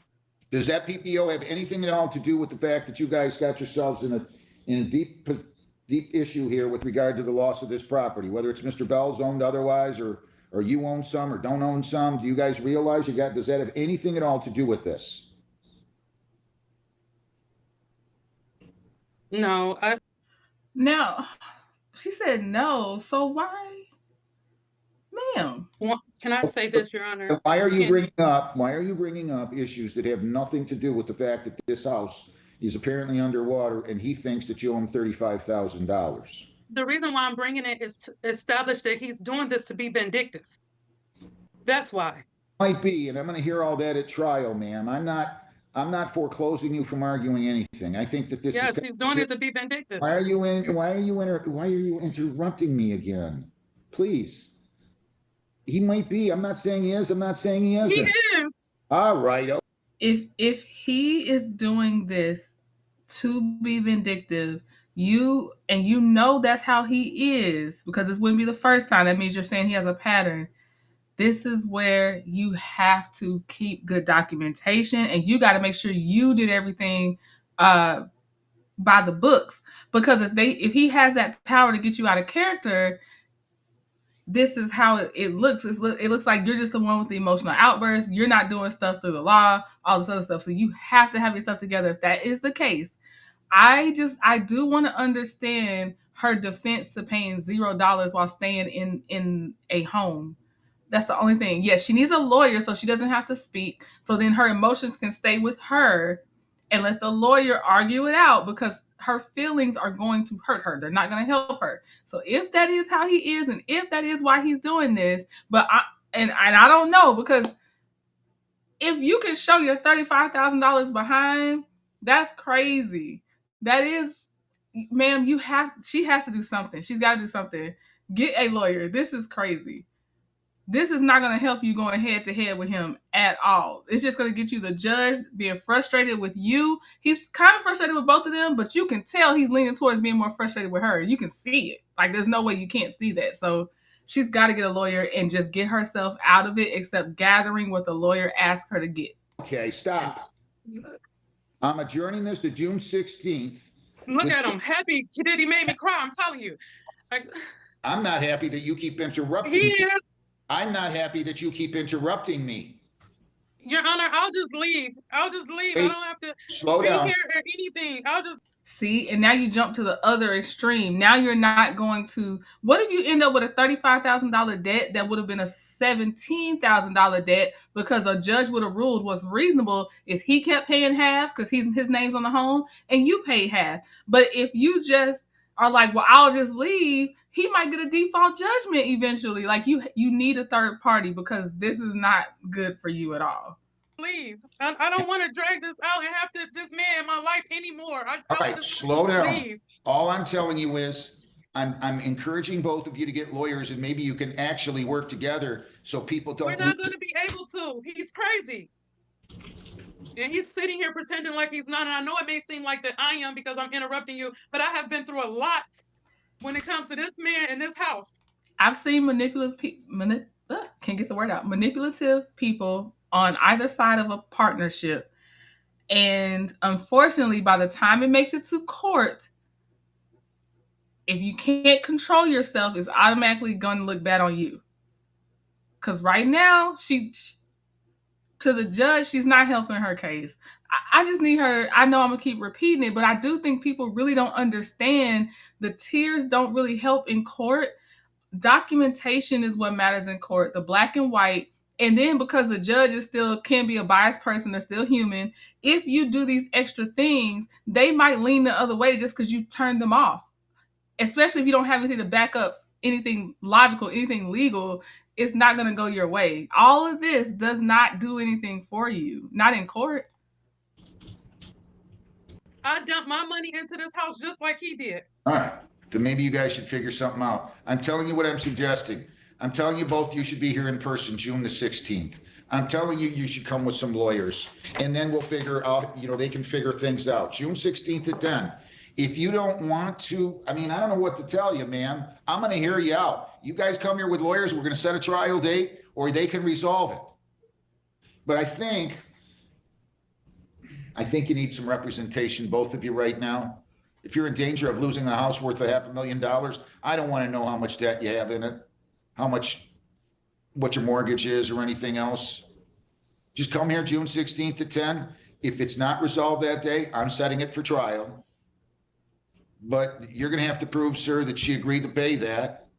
Does that PPO have anything at all to do with the fact that you guys got yourselves in a deep issue here with regard to the loss of this property, whether it's Mr. Bell's owned otherwise or you own some or don't own some? Do you guys realize does that have anything at all to do with this? No. Now, she said no. So why, ma'am? Can I say this, Your Honor? Why are you bringing up issues that have nothing to do with the fact that this house is apparently underwater and he thinks that you owe him $35,000? The reason why I'm bringing it is to establish that he's doing this to be vindictive. That's why. Might be, and I'm going to hear all that at trial, ma'am. I'm not foreclosing you from arguing anything. I think that this is. Yes, he's doing it to be vindictive. Why are you interrupting me again? Please. He might be. I'm not saying he is. I'm not saying he isn't. He is. All right. If he is doing this to be vindictive, you know that's how he is, because this wouldn't be the first time. That means you're saying he has a pattern. This is where you have to keep good documentation, and you got to make sure you did everything by the books. Because if he has that power to get you out of character, this is how it looks. It looks like you're just the one with the emotional outburst. You're not doing stuff through the law, all this other stuff. So you have to have your stuff together. If that is the case, I do want to understand her defense to paying $0 while staying in a home. That's the only thing. Yes, she needs a lawyer so she doesn't have to speak. So then her emotions can stay with her and let the lawyer argue it out, because her feelings are going to hurt her. They're not going to help her. So if that is how he is, and if that is why he's doing this, I don't know, because if you can show your $35,000 behind, that's crazy. That is, ma'am, she has to do something. She's got to do something. Get a lawyer. This is crazy. This is not going to help you going head to head with him at all. It's just going to get you the judge being frustrated with you. He's kind of frustrated with both of them, but you can tell he's leaning towards being more frustrated with her. You can see it. Like, there's no way you can't see that. So she's got to get a lawyer and just get herself out of it, except gathering what the lawyer asked her to get. Okay, stop. I'm adjourning this to June 16th. Look at him. Happy that he made me cry. I'm telling you. I'm not happy that you keep interrupting me. He is. I'm not happy that you keep interrupting me. Your Honor, I'll just leave. Hey, I don't have to slow down here or anything. I'll just. See, and now you jump to the other extreme. Now you're not going to. What if you end up with a $35,000 debt that would have been a $17,000 debt because a judge would have ruled what's reasonable is he kept paying half because his name's on the home and you pay half. But if you just are like, well, I'll just leave, he might get a default judgment eventually. Like you need a third party, because this is not good for you at all. Leave. I don't want to drag this out and have this man in my life anymore. All right, slow down. Leave. All I'm telling you is I'm encouraging both of you to get lawyers, and maybe you can actually work together so people don't. We're not going to be able to. He's crazy. And he's sitting here pretending like he's not. And I know it may seem like that I am because I'm interrupting you, but I have been through a lot when it comes to this man in this house. I've seen manipulative people on either side of a partnership. And unfortunately, by the time it makes it to court, if you can't control yourself, it's automatically going to look bad on you. Because right now, to the judge, she's not helping her case. I just need her. I know I'm going to keep repeating it, but I do think people really don't understand the tears don't really help in court. documentation is what matters in court, the black and white. And then because the judges still can be a biased person, they're still human. If you do these extra things, they might lean the other way just because you turned them off. Especially if you don't have anything to back up anything logical, anything legal, it's not going to go your way. All of this does not do anything for you, not in court. I dumped my money into this house just like he did. All right, then maybe you guys should figure something out. I'm telling you what I'm suggesting. I'm telling you both you should be here in person June the 16th. I'm telling you, you should come with some lawyers, and then we'll figure out, they can figure things out. June 16th at 10. If you don't want to, I don't know what to tell you, ma'am. I'm going to hear you out. You guys come here with lawyers, we're going to set a trial date, or they can resolve it. But I think you need some representation, both of you right now. If you're in danger of losing a house worth $500,000, I don't want to know how much debt you have in it, what your mortgage is or anything else. Just come here June 16th at 10. If it's not resolved that day, I'm setting it for trial. But you're going to have to prove, sir, that she agreed to pay that,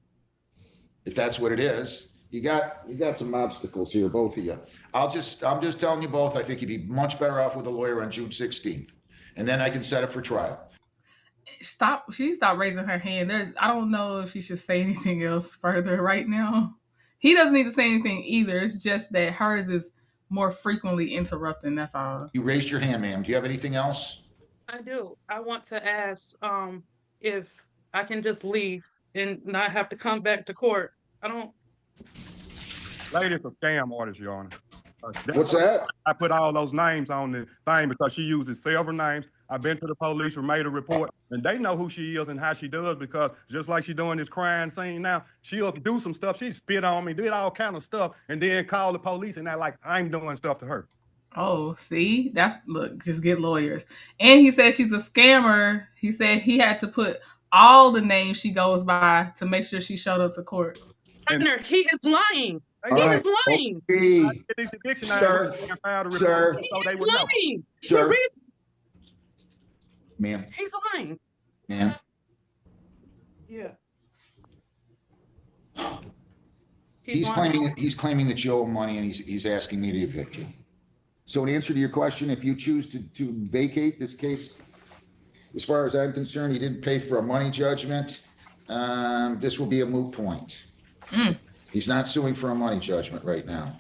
if that's what it is. You got some obstacles here, both of you. I'm just telling you both, I think you'd be much better off with a lawyer on June 16th. And then I can set it for trial. She stopped raising her hand. I don't know if she should say anything else further right now. He doesn't need to say anything either. It's just that hers is more frequently interrupting. That's all. You raised your hand, ma'am. Do you have anything else? I do. I want to ask if I can just leave and not have to come back to court. I don't. Lady, it's a scam artist, Your Honor. What's that? I put all those names on the thing because she uses several names. I've been to the police or made a report, and they know who she is and how she does, because just like she's doing this crime scene now, she'll do some stuff. She spit on me, did all kind of stuff, and then call the police and act like I'm doing stuff to her. Oh, see? Look, just get lawyers. And he said she's a scammer. He said he had to put all the names she goes by to make sure she showed up to court. Partner, he is lying. He is lying. Okay. Sir, He's lying. Sir. Ma'am. He's lying. Ma'am. Yeah. He's claiming that you owe him money, and he's asking me to evict you. So in answer to your question, if you choose to vacate this case, as far as I'm concerned, he didn't pay for a money judgment. This will be a moot point. He's not suing for a money judgment right now.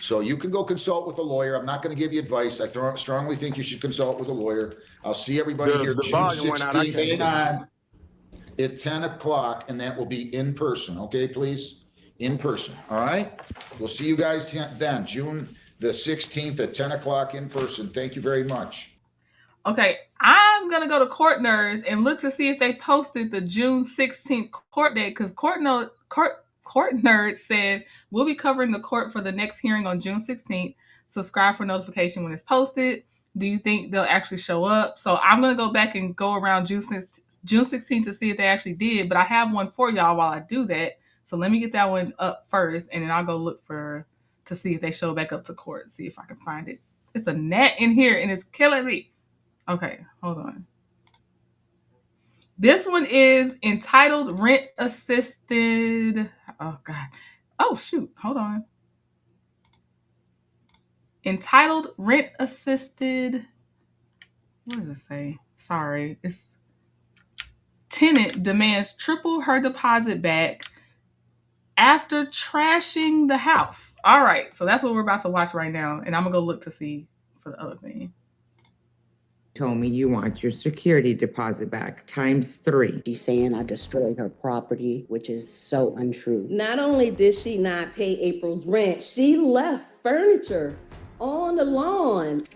So you can go consult with a lawyer. I'm not going to give you advice. I strongly think you should consult with a lawyer. I'll see everybody here June 16th at 10 o'clock, and that will be in person. Okay, please? In person. All right? We'll see you guys then, June the 16th at 10 o'clock in person. Thank you very much. Okay, I'm going to go to Court Nerds and look to see if they posted the June 16th court date, because Court Nerds said we'll be covering the court for the next hearing on June 16th. Subscribe for notification when it's posted. Do you think they'll actually show up? So I'm going to go back and go around June 16th to see if they actually did, but I have one for y'all while I do that. So let me get that one up first, and then I'll go look to see if they show back up to court, see if I can find it. It's a gnat in here, and it's killing me. Okay, hold on. This one is entitled Rent Assisted. Oh, God. Oh, shoot. Hold on. Entitled Rent Assisted. What does it say? Sorry. It's Tenant demands triple her deposit back after trashing the house. All right. So that's what we're about to watch right now. And I'm going to go look to see for the other thing. Told me you want your security deposit back ×3. She's saying I destroyed her property, which is so untrue. Not only did she not pay April's rent, she left furniture on the lawn.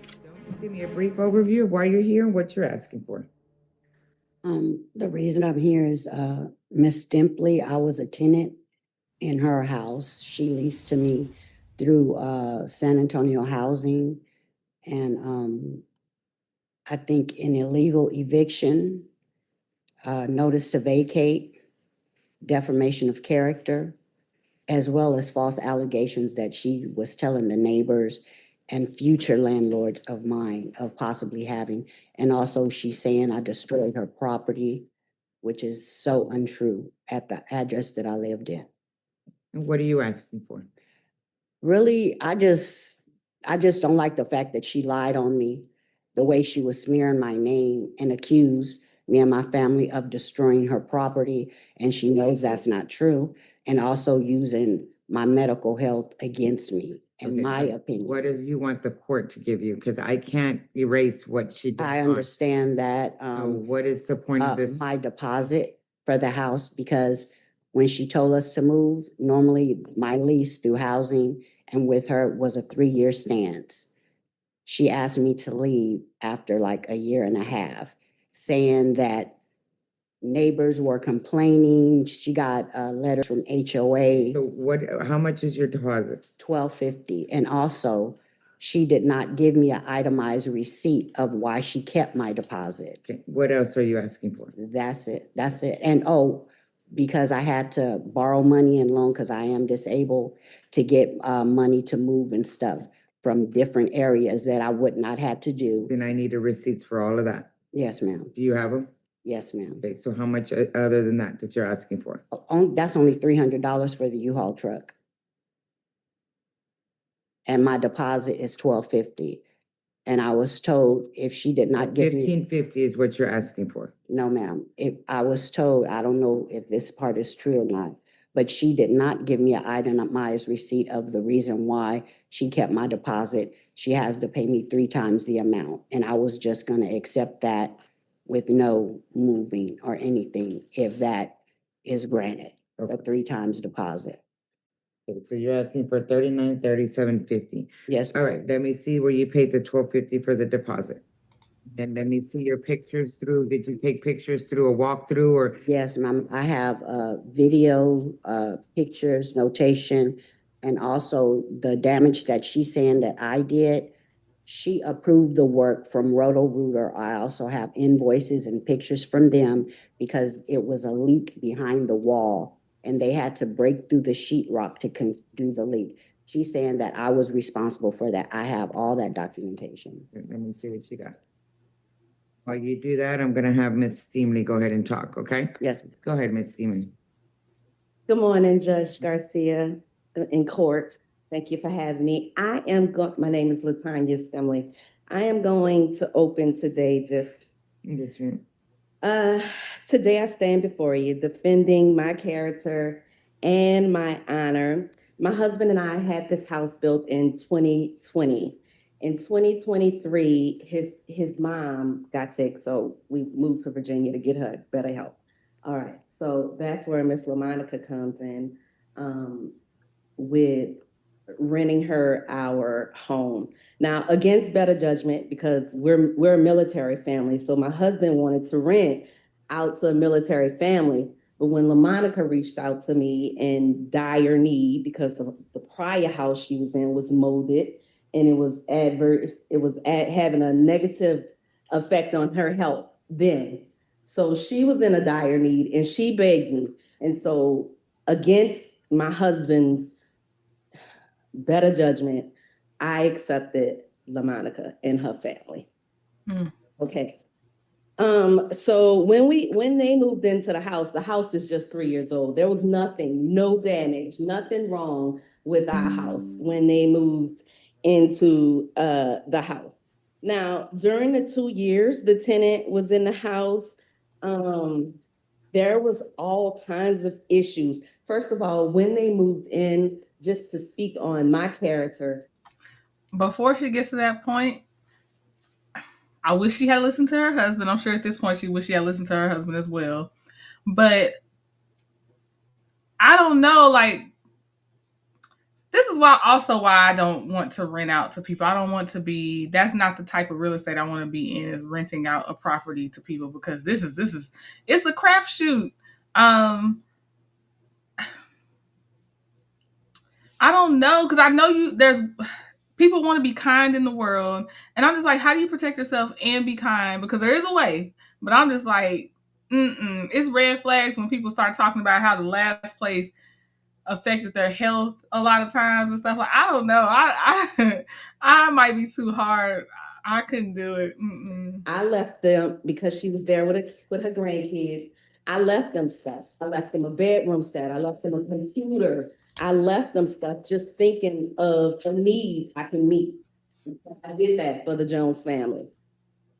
Give me a brief overview of why you're here and what you're asking for. The reason I'm here is Miss Stimpley. I was a tenant in her house. She leased to me through San Antonio Housing, and I think an illegal eviction, notice to vacate, defamation of character, as well as false allegations that she was telling the neighbors and future landlords of mine of possibly having. And also she's saying I destroyed her property, which is so untrue at the address that I lived in. And what are you asking for? Really, I just don't like the fact that she lied on me, the way she was smearing my name and accused me and my family of destroying her property, and she knows that's not true, and also using my medical health against me, in Okay, my but opinion. What do you want the court to give you? Because I can't erase what she did. I understand that. So what is the point of this? My deposit for the house, because when she told us to move, normally my lease through housing and with her was a 3-year stance. She asked me to leave after like a year and a half, saying that neighbors were complaining. She got a letter from HOA, So how much is your deposit? $1,250. And also, she did not give me an itemized receipt of why she kept my deposit. Okay, what else are you asking for? That's it. And because I had to borrow money and loan because I am disabled to get money to move and stuff from different areas that I would not have to do. Then I need the receipts for all of that. Yes, ma'am. Do you have them? Yes, ma'am. Okay, so how much other than that you're asking for? That's only $300 for the U-Haul truck. And my deposit is $1,250. And I was told if she did not give me. $1,550 is what you're asking for. No, ma'am. If I was told, I don't know if this part is true or not, but she did not give me an itemized receipt of the reason why she kept my deposit. She has to pay me 3 times the amount. And I was just going to accept that with no moving or anything if that is granted, the 3 times deposit. Okay, so you're asking for $39,3750. Yes, All ma'am. right, let me see where you paid the $1,250 for the deposit. And let me see your pictures through. Did you take pictures through a walkthrough or? Yes, ma'am. I have video, pictures, notation, and also the damage that she's saying that I did. She approved the work from Roto-Rooter. I also have invoices and pictures from them because it was a leak behind the wall and they had to break through the sheetrock to do the leak. She's saying that I was responsible for that. I have all that documentation. Let me see what you got. While you do that, I'm gonna have Ms. Steemley go ahead and talk, okay? Yes. Go ahead, Ms. Steemley. Good morning, Judge Garcia in court. Thank you for having me. My name is Latanya Stemley. I am going to open today Yes, ma'am. today I stand before you defending my character and my honor. My husband and I had this house built in 2020. In 2023, his mom got sick, so we moved to Virginia to get her better health. All right, so that's where Miss LaMonica comes in with renting her our home. Now, against better judgment, because we're a military family, so my husband wanted to rent out to a military family. But when LaMonica reached out to me in dire need because the prior house she was in was molded and it was having a negative effect on her health then. So she was in a dire need and she begged me. And so against my husband's better judgment, I accepted LaMonica and her family. Okay. So when they moved into the house is just 3 years old. There was nothing, no damage, nothing wrong with our house when they moved into the house. Now, during the 2 years the tenant was in the house, there was all kinds of issues. First of all, when they moved in, just to speak on my character. Before she gets to that point, I wish she had listened to her husband. I'm sure at this point she wished she had listened to her husband as well. But I don't know, like, this is why I don't want to rent out to people. I don't want to be, that's not the type of real estate I want to be in, is renting out a property to people, because it's a crapshoot. I don't know, because I know there's people want to be kind in the world, and I'm just like, how do you protect yourself and be kind? Because there is a way, but I'm just like, it's red flags when people start talking about how the last place affected their health a lot of times and stuff. Like, I don't know, I might be too hard. I couldn't do it. I left them because she was there with her grandkids. I left them stuff. I left them a bedroom set. I left them a computer. I left them stuff just thinking of a need I can meet. I did that for the Jones family.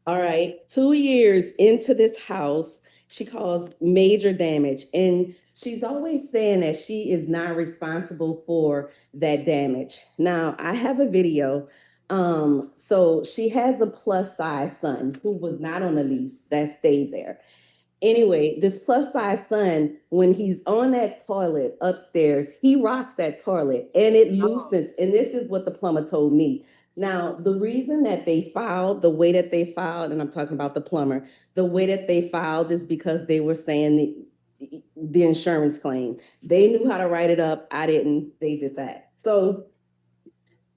All right, 2 years into this house, she caused major damage, and she's always saying that she is not responsible for that damage. Now, I have a video. So she has a plus size son who was not on a lease that stayed there. Anyway, this plus size son, when he's on that toilet upstairs, he rocks that toilet and it loosens. And this is what the plumber told me. Now, the reason that they filed the way that they filed, and I'm talking about the plumber, the way that they filed is because they were saying the insurance claim. They knew how to write it up. I didn't. They did that. So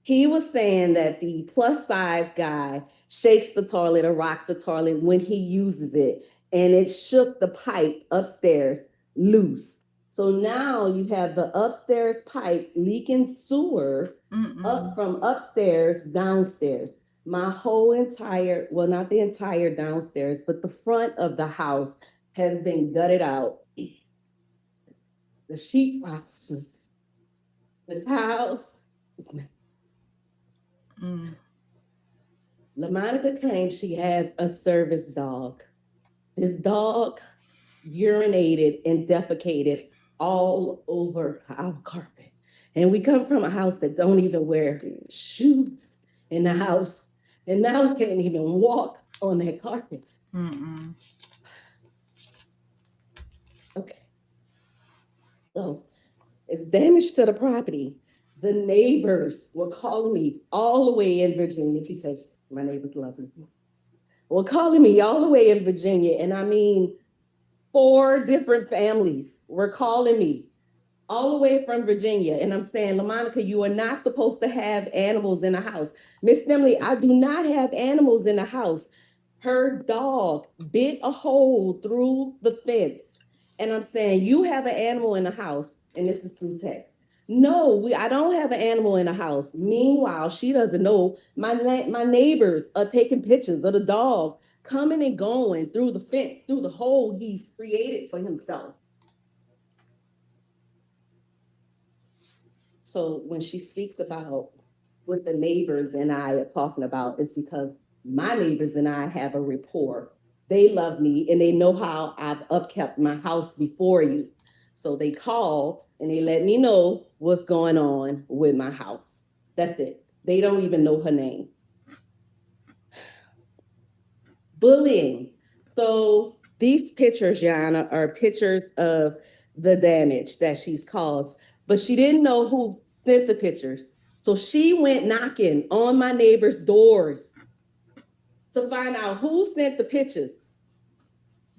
he was saying that the plus size guy shakes the toilet or rocks the toilet when he uses it, and it shook the pipe upstairs loose. So now you have the upstairs pipe leaking sewer up from upstairs downstairs. My whole entire, well, not the entire downstairs, but the front of the house has been gutted out. The sheetrock, the tiles. LaMonica claims she has a service dog. This dog urinated and defecated all over our carpet. And we come from a house that don't even wear shoes in the house. And now we can't even walk on that carpet. Okay. So it's damage to the property. The neighbors were calling me all the way in Virginia because my neighbors love me. Were calling me all the way in Virginia. And I mean, 4 different families were calling me all the way from Virginia. And I'm saying, LaMonica, you are not supposed to have animals in the house. Miss Stemley, I do not have animals in the house. Her dog bit a hole through the fence. And I'm saying, you have an animal in the house. And this is through text. No, I don't have an animal in the house. Meanwhile, she doesn't know. My neighbors are taking pictures of the dog coming and going through the fence, through the hole he's created for himself. So when she speaks about what the neighbors and I are talking about, it's because my neighbors and I have a rapport. They love me and they know how I've upkept my house before you. So they call and they let me know what's going on with my house. That's it. They don't even know her name. Bullying. So these pictures, Yana, are pictures of the damage that she's caused, but she didn't know who sent the pictures. So she went knocking on my neighbors' doors to find out who sent the pictures.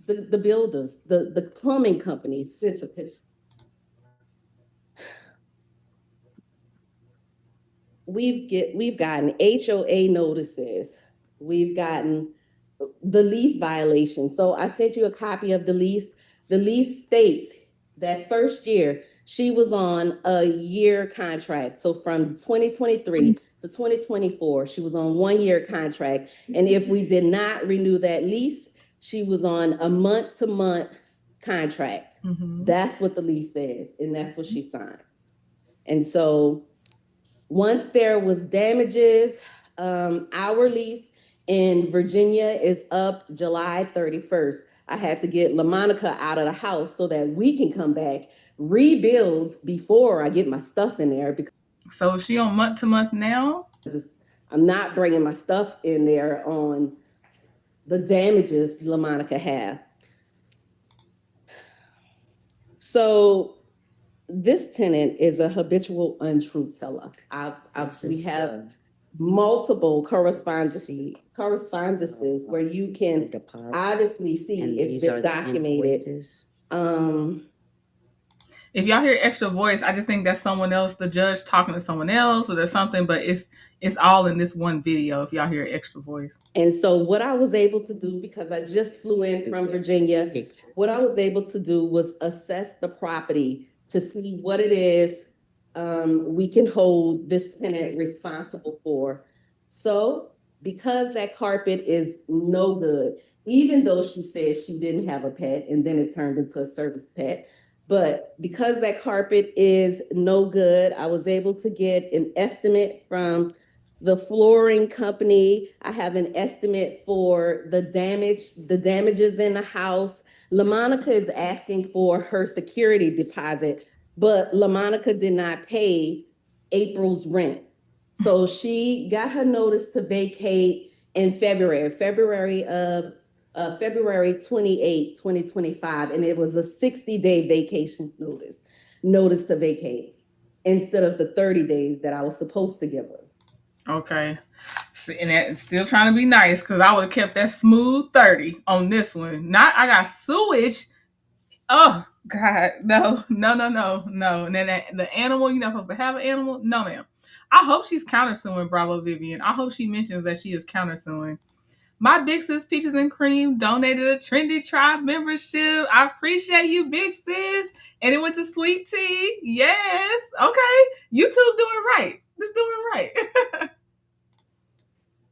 The builders, the plumbing company sent the pictures. We've gotten HOA notices. We've gotten the lease violation. So I sent you a copy of the lease. The lease states that first year she was on a year contract. So from 2023 to 2024, she was on 1-year contract. And if we did not renew that lease, she was on a month-to-month contract. That's what the lease says, and that's what she signed. And so once there was damages, our lease in Virginia is up July 31st. I had to get LaMonica out of the house so that we can come back, rebuild before I get my stuff in there. So is she on month to month now? I'm not bringing my stuff in there on the damages LaMonica have. So this tenant is a habitual untruth teller. We have multiple correspondences where you can obviously see it's been documented. If y'all hear extra voice, I just think that's someone else, the judge talking to someone else, or there's something, but it's all in this one video if y'all hear extra voice. And so what I was able to do, because I just flew in from Virginia, what I was able to do was assess the property to see what it is we can hold this tenant responsible for. So because that carpet is no good, even though she said she didn't have a pet, and then it turned into a service pet. But because that carpet is no good, I was able to get an estimate from the flooring company. I have an estimate for the damages in the house. LaMonica is asking for her security deposit, but LaMonica did not pay April's rent. So she got her notice to vacate in February 28, 2025, and it was a 60-day vacation notice to vacate, instead of the 30 days that I was supposed to give her. Okay. And that, still trying to be nice, because I would have kept that smooth 30 on this one. Not, I got sewage. Oh, God. No. And then the animal, you're not supposed to have an animal? No, ma'am. I hope she's countersuing Bravo Vivian. I hope she mentions that she is countersuing. My big sis Peaches and Cream donated a Trendy Tribe membership. I appreciate you, big sis. And it went to Sweet Tea. Yes. Okay. YouTube doing right. Just doing right.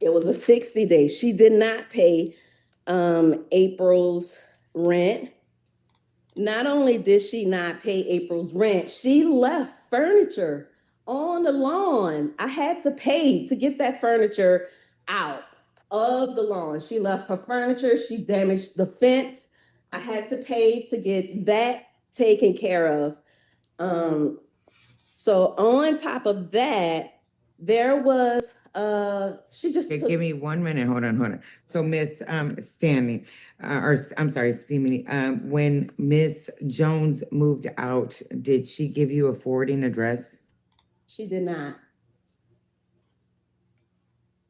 It was a 60-day. She did not pay April's rent. Not only did she not pay April's rent, she left furniture on the lawn. I had to pay to get that furniture out of the lawn. She left her furniture. She damaged the fence. I had to pay to get that taken care of. So on top of that, there was she just Okay, took, give me 1 minute. Hold on. So Miss Stanley, or I'm sorry, Stephanie, when Miss Jones moved out, did she give you a forwarding address? she did not.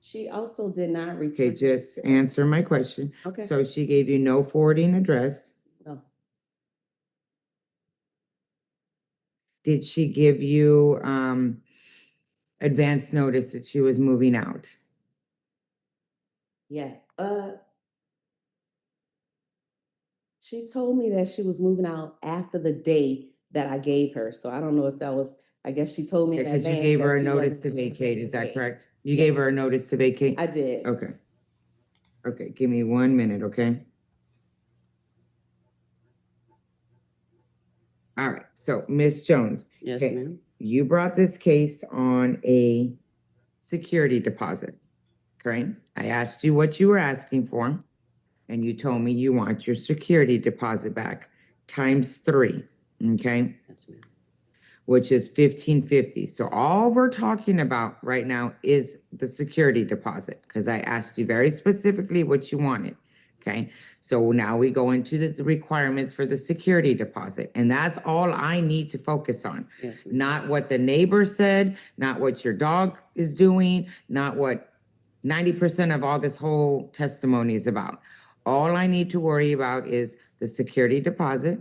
She also did not return. Okay, just answer my question. Okay. So she gave you no forwarding address. No. Did she give you advance notice that she was moving out? Yeah. She told me that she was moving out after the day that I gave her. So I don't know if that was, I guess she told me in Because you advance gave that her a she notice wasn't to gonna vacate, is that vacate. correct? You Yes. gave her a notice to vacate? I did. Okay. Okay, give me 1 minute, okay? All right, so Miss Jones. Yes, okay, ma'am. You brought this case on a security deposit, okay? I asked you what you were asking for, and you told me you want your security deposit back times 3, okay? Yes, ma'am. Which is $1,550. So all we're talking about right now is the security deposit, because I asked you very specifically what you wanted, okay? So now we go into the requirements for the security deposit, and that's all I need to focus on. Yes, ma'am. Not what the neighbor said, not what your dog is doing, not what 90% of all this whole testimony is about. All I need to worry about is the security deposit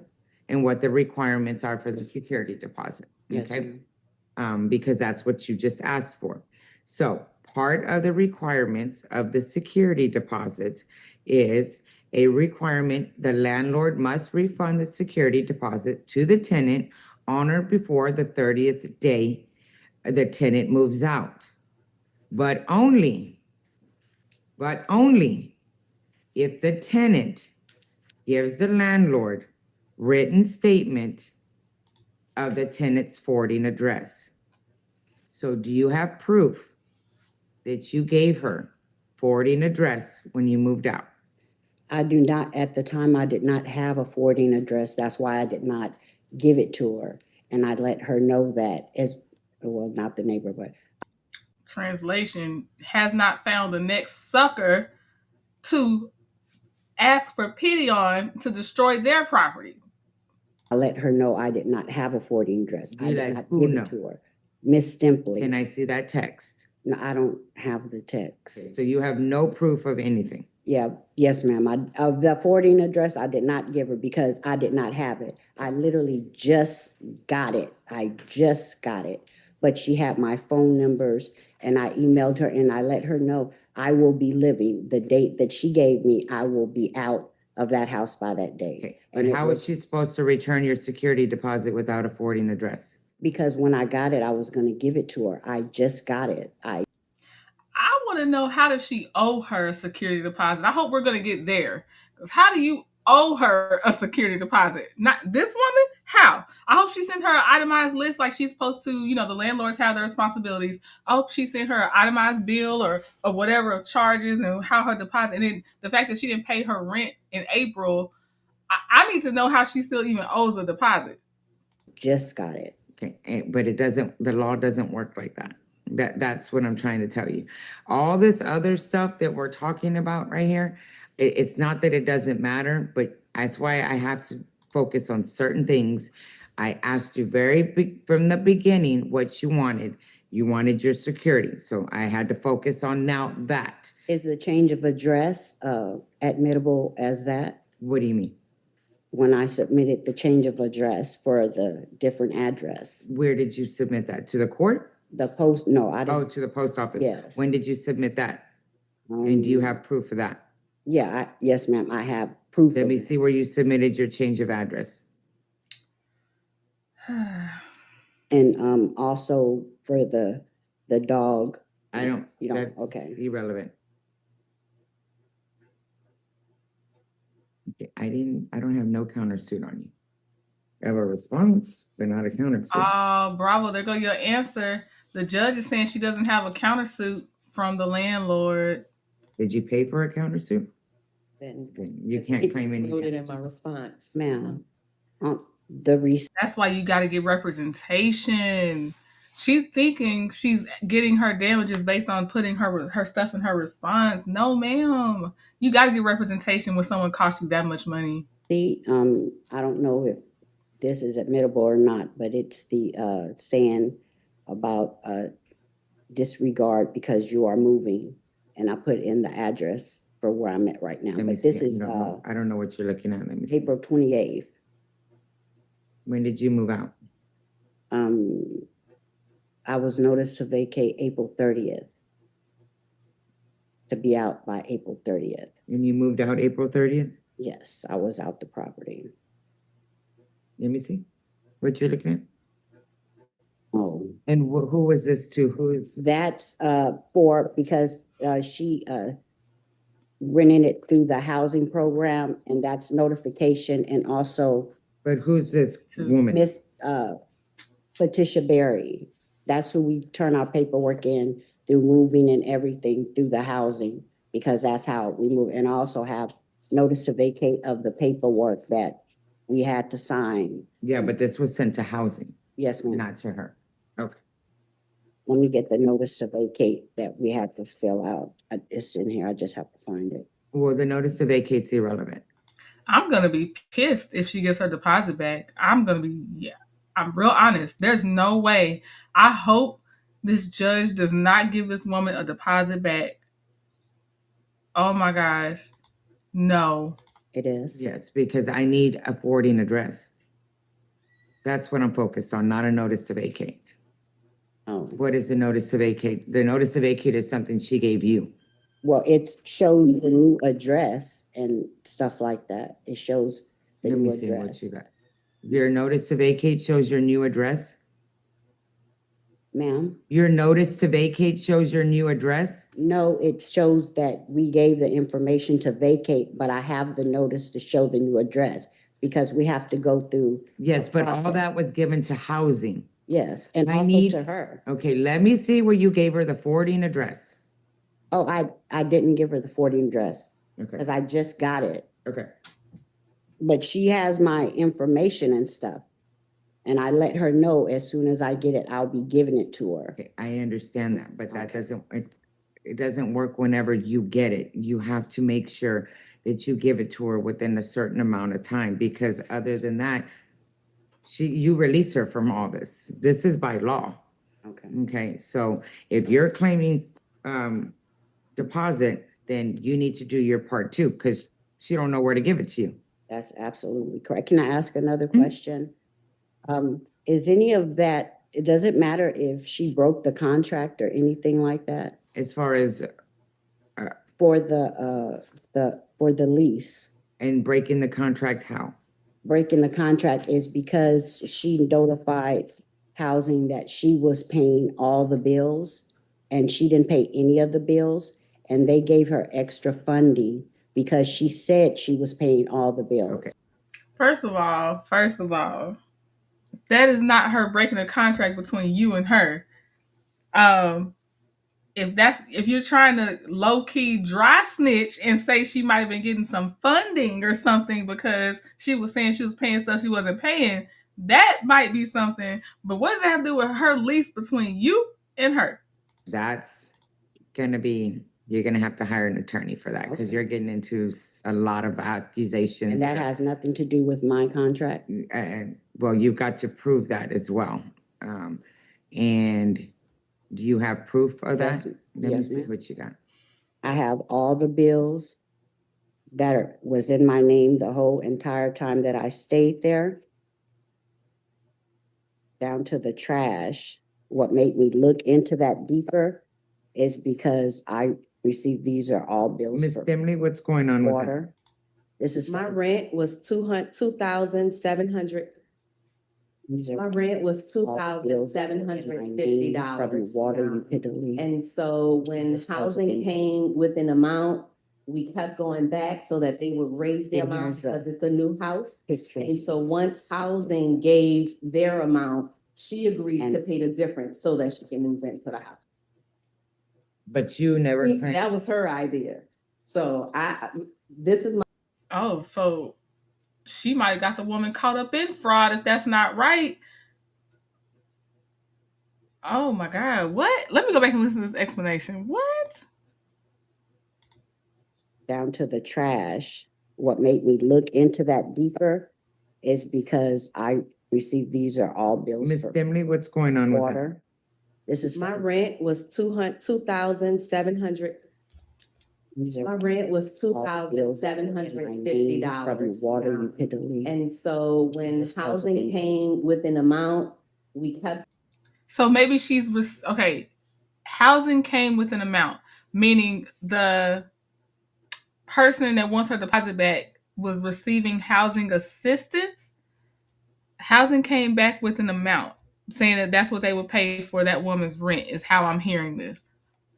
and what the requirements are for the security deposit, Yes, okay? ma'am. Because that's what you just asked for. So part of the requirements of the security deposits is a requirement the landlord must refund the security deposit to the tenant on or before the 30th day the tenant moves out. But only if the tenant gives the landlord written statement of the tenant's forwarding address. So do you have proof that you gave her forwarding address when you moved out? I do not, at the time, I did not have a forwarding address. That's why I did not give it to her. And I let her know that as, well, not the neighbor, but Translation, has not found the next sucker to ask for pity on to destroy their property. I let her know I did not have a forwarding address. I You did let not who give know? it to her. Miss Stimpley. Can I see that text? No, I don't have the text. So you have no proof of anything? Yeah, yes, ma'am. Of the forwarding address, I did not give her because I did not have it. I literally just got it. But she had my phone numbers and I emailed her and I let her know I will be living. The date that she gave me, I will be out of that house by that day. Okay, And but it how was is she supposed to return your security deposit without a forwarding address? because when I got it, I was going to give it to her. I just got it. I want to know, how does she owe her a security deposit? I hope we're going to get there. Because how do you owe her a security deposit? Not this woman? How? I hope she sent her an itemized list like she's supposed to. You know, the landlords have their responsibilities. I hope she sent her an itemized bill or whatever of charges and how her deposit. And then the fact that she didn't pay her rent in April, I need to know how she still even owes a deposit. Just got it. Okay, but it doesn't, the law doesn't work like that. That's what I'm trying to tell you. All this other stuff that we're talking about right here, it's not that it doesn't matter, but that's why I have to focus on certain things. I asked you from the beginning what you wanted. You wanted your security, so I had to focus on now that. Is the change of address admittable as that? What do you mean? When I submitted the change of address for the different address. Where did you submit that? To the court? The post, no, I Oh, didn't. to the post office? Yes. When did you submit that? And do you have proof of that? Yeah, yes, ma'am, I have proof. Let me see where you submitted your change of address. And also for the dog. I don't, You don't, that's okay. irrelevant. Okay, I don't have no countersuit on you. I have a response, but not a countersuit. Oh, bravo. There go your answer. The judge is saying she doesn't have a countersuit from the landlord. Did you pay for a countersuit? Then You can't claim any. noted in my response. Ma'am, That's why you got to get representation. She's thinking she's getting her damages based on putting her stuff in her response. No, ma'am. You got to get representation when someone costs you that much money. See, I don't know if this is admittable or not, but it's the saying about disregard because you are moving. And I put in the address for where I'm at right now. Let me But this see. is I don't know what you're looking at. Let me see. April 28th. When did you move out? I was noticed to vacate April 30th. To be out by April 30th. And you moved out April 30th? Yes, I was out the property. Let me see. What you're looking at? Oh. And who was this to? Who is? That's because she rented it through the housing program, and that's notification, and also. But who's this woman? Miss Patricia Berry. That's who we turn our paperwork in through moving and everything through the housing, because that's how we move. And I also have notice to vacate of the paperwork that we had to sign. Yeah, but this was sent to housing. Yes, ma'am. Not to her. Okay. When we get the notice to vacate that we had to fill out, it's in here. I just have to find it. Well, the notice to vacate's irrelevant. I'm going to be pissed if she gets her deposit back. I'm real honest. There's no way. I hope this judge does not give this woman a deposit back. Oh my gosh. No. It is. Yes, because I need a forwarding address. That's what I'm focused on, not a notice to vacate. Oh. What is the notice to vacate? The notice to vacate is something she gave you. Well, it shows the new address and stuff like that. It shows the Let new me see what address. you got. Your notice to vacate shows your new address? Ma'am? Your notice to vacate shows your new address? No, it shows that we gave the information to vacate, but I have the notice to show the new address because we have to go through. Yes, but all process. that was given to housing. Yes, and I also need- to her. Okay, let me see where you gave her the forwarding address. Oh, I didn't give her the forwarding address Okay, because I just got it. okay. But she has my information and stuff. And I let her know as soon as I get it, I'll be giving it to her. Okay, I understand that, but that Okay. doesn't, it doesn't work whenever you get it. You have to make sure that you give it to her within a certain amount of time, because other than that, you release her from all this. This is by law. Okay. Okay, so if you're claiming deposit, then you need to do your part too, because she don't know where to give it to you. That's absolutely correct. Can I ask another question? Is any of that, does it matter if she broke the contract or anything like that As far as for the lease? and breaking the contract, how? Breaking the contract is because she notified housing that she was paying all the bills and she didn't pay any of the bills, and they gave her extra funding because she said she was paying all the bills. Okay. First of all, that is not her breaking a contract between you and her. If you're trying to low key dry snitch and say she might have been getting some funding or something because she was saying she was paying stuff she wasn't paying, that might be something. But what does that have to do with her lease between you and her? That's gonna be, you're gonna have to hire an attorney for that because you're getting into a lot of accusations. And that has nothing to do with my contract. Well, you've got to prove that as well. And do you have proof of that? Yes, Let me yes, see ma'am. what you got. I have all the bills that was in my name the whole entire time that I stayed there, down to the trash. What made me look into that deeper is because I received, these are all bills Ms. for Dimley, what's going on with that? water. This is My rent was $2,700. these are My rent was all the bills that were in my name from the $2,750. water utility. And so when This housing husband- came with an amount, we kept going back so that they would raise the And amount here's a because it's a new house. And pictures. so once housing gave their amount, she agreed to And- pay the difference so that she can move into the house. But you never. That was her idea. So this is my. Oh, so she might have got the woman caught up in fraud if that's not right. Oh my God. What? Let me go back and listen to this explanation. What? Down to the trash. What made me look into that deeper is because I received, these are all bills Ms. for Dimley, what's going on with that? water. This is My rent was $2,700. These are My rent was all bills that were in my name from the $2,750. water utility. And so when This housing husband- came with an amount, we kept. So maybe okay. Housing came with an amount, meaning the person that wants her deposit back was receiving housing assistance. Housing came back with an amount, saying that that's what they would pay for that woman's rent, is how I'm hearing this.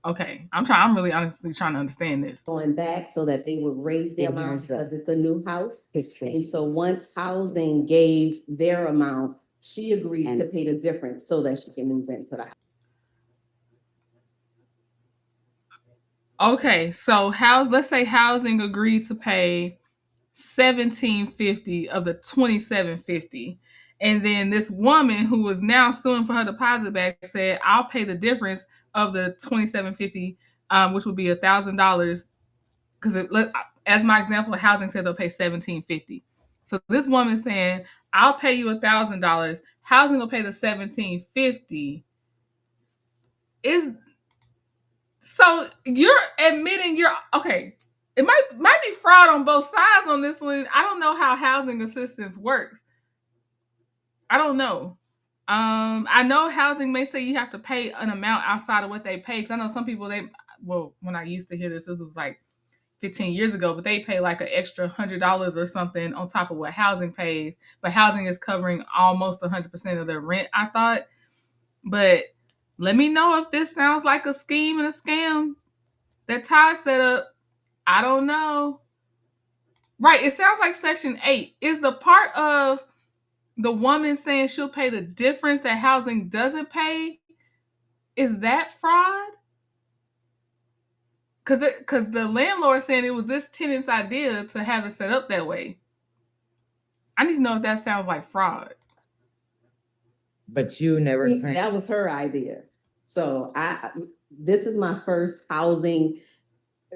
Okay, I'm really honestly trying to understand this. Going back so that they would raise the And amount here's a because it's a new house. And pictures. so once housing gave their amount, she agreed And- to pay the difference so that she can move into the house. Okay, so let's say housing agreed to pay $1,750 of the $2,750. And then this woman who is now suing for her deposit back said, I'll pay the difference of the $2,750, which would be $1,000. Because as my example, housing said they'll pay $1,750. So this woman saying, I'll pay you $1,000. Housing will pay the $1,750. So you're admitting okay. It might be fraud on both sides on this one. I don't know how housing assistance works. I don't know. I know housing may say you have to pay an amount outside of what they pay. Because I know some people when I used to hear this was like 15 years ago, but they pay like an extra $100 or something on top of what housing pays. But housing is covering almost 100% of their rent, I thought. But let me know if this sounds like a scheme and a scam that Ty set up. I don't know. Right, it sounds like Section 8. Is the part of the woman saying she'll pay the difference that housing doesn't pay, is that fraud? Because the landlord saying it was this tenant's idea to have it set up that way. I need to know if that sounds like fraud. But you never. That was her idea. So this is my first housing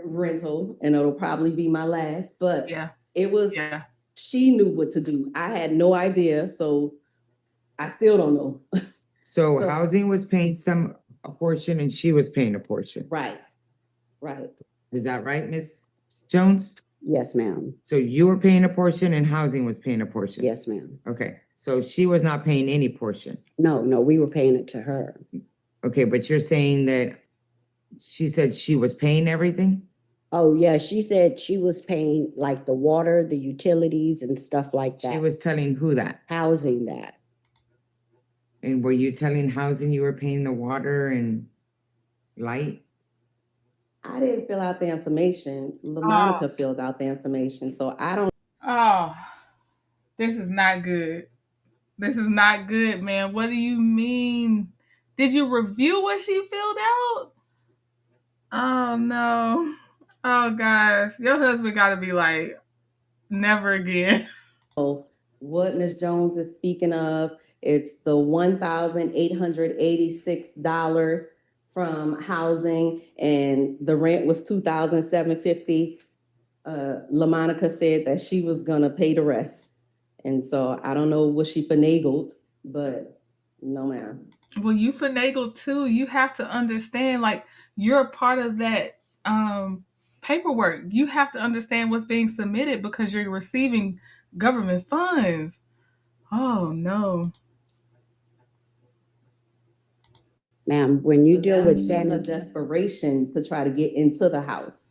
rental and it'll probably be my last, but Yeah. it was, Yeah. she knew what to do. I had no idea. So I still don't know. So So- housing was paying a portion and she was paying a portion. Right. Right. Is that right, Ms. Jones? Yes, ma'am. So you were paying a portion and housing was paying a portion? Yes, ma'am. Okay, so she was not paying any portion. No, we were paying it to her. Okay, but you're saying that she said she was paying everything? Oh, yeah, she said she was paying like the water, the utilities and stuff like that. She was telling who that? Housing that. And were you telling housing you were paying the water and? light? I didn't fill out the information. Oh, LaMonica filled out the information, so I don't. oh, this is not good. This is not good, man. What do you mean? Did you review what she filled out? Oh no. Oh gosh. Your husband gotta be like, never again. What Ms. Jones is speaking of, it's the $1,886 from housing, and the rent was $2,750. LaMonica said that she was gonna pay the rest. And so I don't know what she finagled, but no, ma'am. Well, you finagled too. You have to understand, like, you're a part of that paperwork. You have to understand what's being submitted because you're receiving government funds. Oh no. Ma'am, when you deal with That's in a sanitary, desperation to try to get into the house.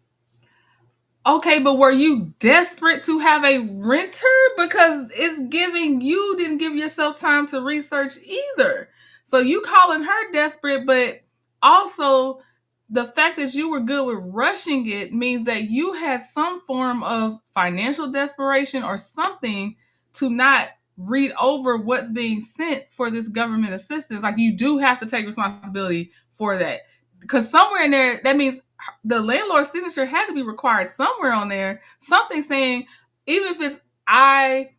Okay, but were you desperate to have a renter? Because it's giving you didn't give yourself time to research either. So you calling her desperate, but also the fact that you were good with rushing it means that you had some form of financial desperation or something to not read over what's being sent for this government assistance. Like, you do have to take responsibility for that. Because somewhere in there, that means the landlord's signature had to be required somewhere on there. Something saying, even if it's I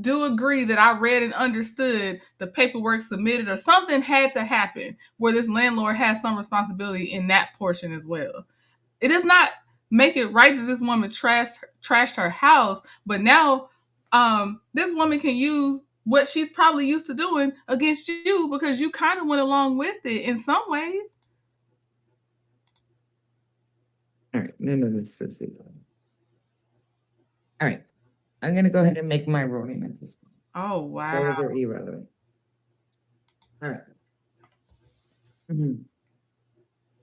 do agree that I read and understood the paperwork submitted, or something had to happen where this landlord has some responsibility in that portion as well. It does not make it right that this woman trashed her house, but now this woman can use what she's probably used to doing against you because you kind of went along with it in some ways. All right, no, this is it. All right, I'm gonna go ahead and make my ruling at this point. Oh wow. Those are irrelevant. All right.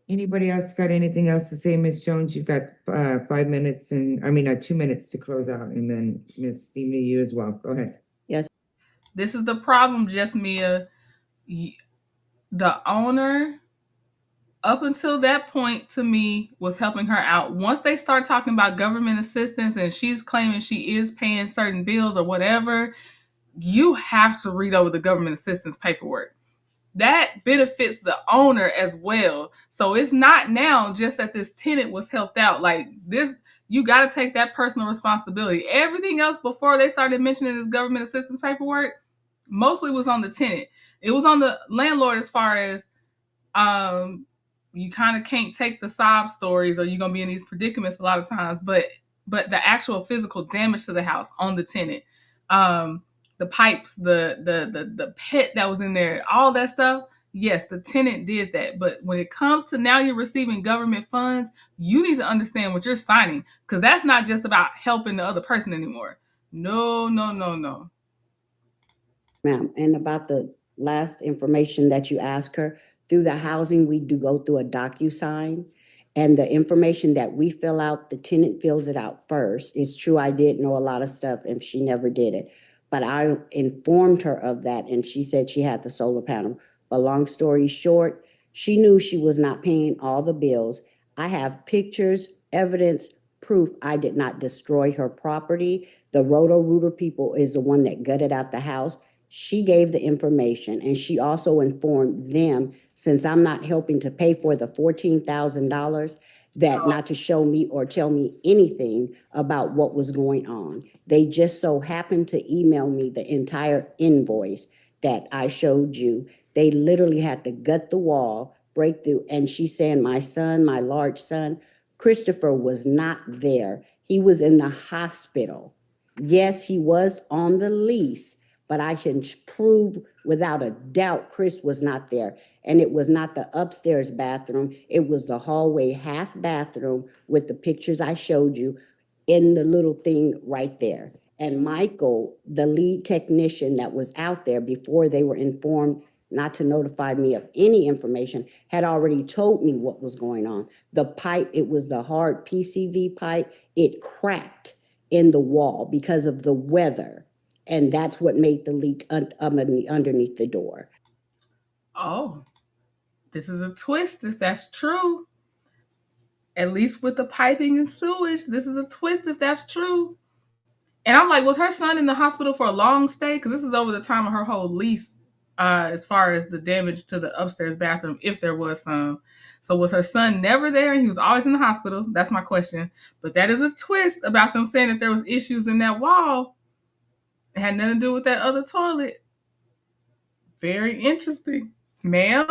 Anybody else got anything else to say, Ms. Jones? You've got 5 minutes, and 2 minutes to close out, and then Ms. Steamy, you as well. Go ahead. yes, This is the problem, Jesmia. The owner, up until that point, to me, was helping her out. Once they start talking about government assistance and she's claiming she is paying certain bills or whatever, you have to read over the government assistance paperwork. That benefits the owner as well. So it's not now just that this tenant was helped out. Like this, you got to take that personal responsibility. Everything else before they started mentioning this government assistance paperwork mostly was on the tenant. It was on the landlord as far as you kind of can't take the sob stories or you're going to be in these predicaments a lot of times, but the actual physical damage to the house on the tenant, the pipes, the pet that was in there, all that stuff. Yes, the tenant did that. But when it comes to now you're receiving government funds, you need to understand what you're signing, because that's not just about helping the other person anymore. No. ma'am. And about the last information that you asked her, through the housing, we do go through a DocuSign. And the information that we fill out, the tenant fills it out first. It's true, I did know a lot of stuff and she never did it. But I informed her of that and she said she had the solar panel. But long story short, she knew she was not paying all the bills. I have pictures, evidence, proof I did not destroy her property. The Roto-Rooter people is the one that gutted out the house. She gave the information and she also informed them, since I'm not helping to pay for the $14,000, that not to show me or tell me anything about what was going on. They just so happened to email me the entire invoice that I showed you. They literally had to gut the wall, break through, and she's saying my son, my large son, Christopher, was not there. He was in the hospital. Yes, he was on the lease, but I can prove without a doubt Chris was not there. And it was not the upstairs bathroom. It was the hallway half bathroom with the pictures I showed you in the little thing right there. And Michael, the lead technician that was out there before they were informed not to notify me of any information, had already told me what was going on. The pipe, it was the hard PCV pipe. It cracked in the wall because of the weather. And that's what made the leak underneath the door. Oh. This is a twist if that's true. At least with the piping and sewage, this is a twist if that's true. And I'm like, was her son in the hospital for a long stay? Because this is over the time of her whole lease, as far as the damage to the upstairs bathroom, if there was some. So was her son never there and he was always in the hospital? That's my question. But that is a twist about them saying that there was issues in that wall. It had nothing to do with that other toilet. Very interesting. Ma'am?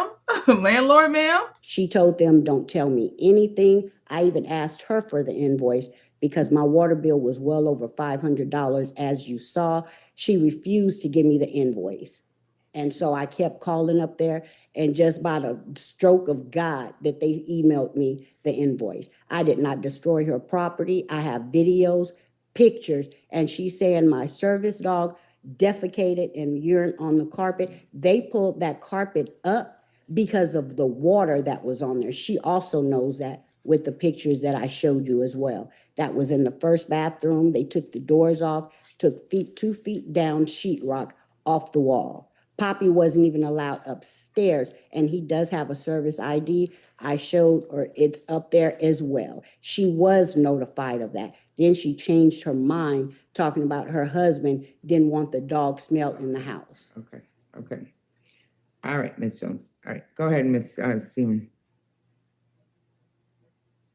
Landlord, ma'am? She told them, don't tell me anything. I even asked her for the invoice because my water bill was well over $500. As you saw, she refused to give me the invoice. And so I kept calling up there, and just by the stroke of God that they emailed me the invoice. I did not destroy her property. I have videos, pictures, and she's saying my service dog defecated and urine on the carpet. They pulled that carpet up because of the water that was on there. She also knows that with the pictures that I showed you as well. That was in the first bathroom. They took the doors off, took 2 feet down sheetrock off the wall. Poppy wasn't even allowed upstairs, and he does have a service ID. I showed, or it's up there as well. She was notified of that. Then she changed her mind, talking about her husband didn't want the dog smell in the house. Okay. All right, Ms. Jones. All right, go ahead, Ms. Steven.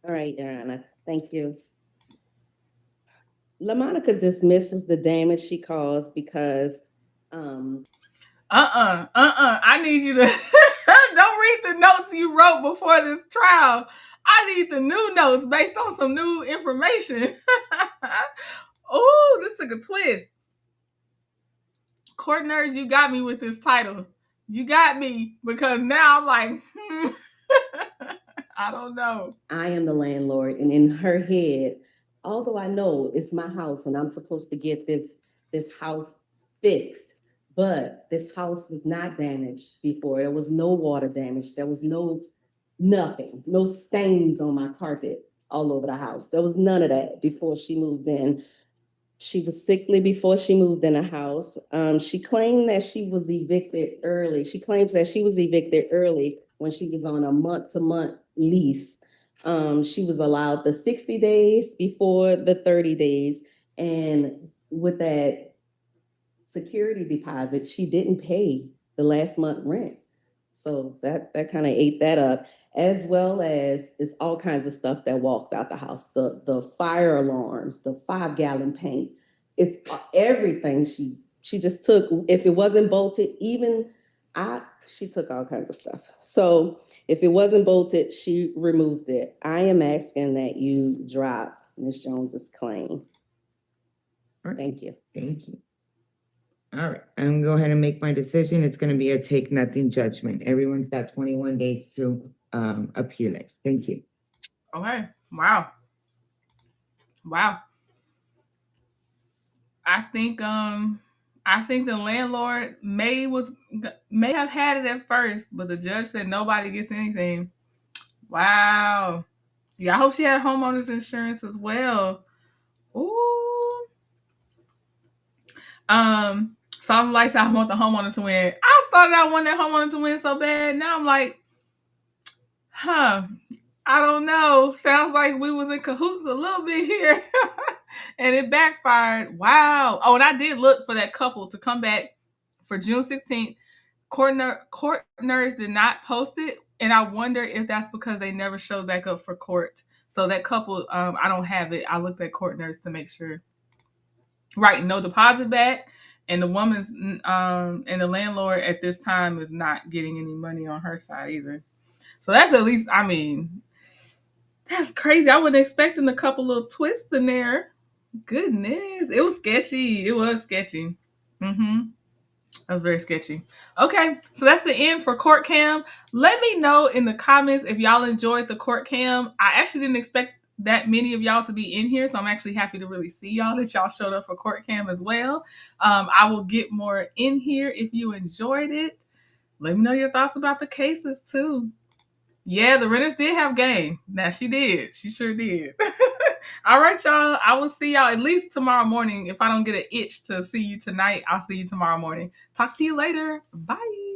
All right, Your Honor, thank you. LaMonica dismisses the damage she caused because I need you to don't read the notes you wrote before this trial. I need the new notes based on some new information. Oh, this took a twist. Court Nerds, you got me with this title. You got me because now I'm like, I don't know. I am the landlord, and in her head, although I know it's my house and I'm supposed to get this house fixed, but this house was not damaged before. There was no water damage. There was nothing, no stains on my carpet all over the house. There was none of that before she moved in. She was sickly before she moved in the house. She claimed that she was evicted early. She claims that she was evicted early when she was on a month-to-month lease. She was allowed the 60 days before the 30 days. And with that security deposit, she didn't pay the last month rent. So that kind of ate that up, as well as it's all kinds of stuff that walked out the house. The fire alarms, the 5-gallon paint. It's everything she just took. If it wasn't bolted, she took all kinds of stuff. So if it wasn't bolted, she removed it. I am asking that you drop Ms. Jones's claim. Thank you. Thank you. All right, I'm gonna go ahead and make my decision. It's gonna be a take nothing judgment. Everyone's got 21 days to appeal it. Thank you. Okay. Wow. I think the landlord may have had it at first, but the judge said nobody gets anything. Wow. Yeah, I hope she had homeowners insurance as well. Ooh. Some lights, I want the homeowners to win. I started out wanting that homeowner to win so bad. Now I'm like, I don't know. Sounds like we was in cahoots a little bit here. And it backfired. Wow. Oh, and I did look for that couple to come back for June 16th. Court Nerds did not post it. And I wonder if that's because they never showed back up for court. So that couple, I don't have it. I looked at Court Nerds to make sure. Right, no deposit back. And the woman's and the landlord at this time is not getting any money on her side either. So that's at least, I mean, that's crazy. I wasn't expecting a couple little twists in there. Goodness. It was sketchy. It was sketchy. That was very sketchy. Okay, so that's the end for Court Cam. Let me know in the comments if y'all enjoyed the Court Cam. I actually didn't expect that many of y'all to be in here, so I'm actually happy to really see y'all that y'all showed up for Court Cam as well. I will get more in here if you enjoyed it. Let me know your thoughts about the cases too. Yeah, the renters did have game. Now she did. She sure did. All right, y'all. I will see y'all at least tomorrow morning. If I don't get an itch to see you tonight, I'll see you tomorrow morning. Talk to you later. Bye.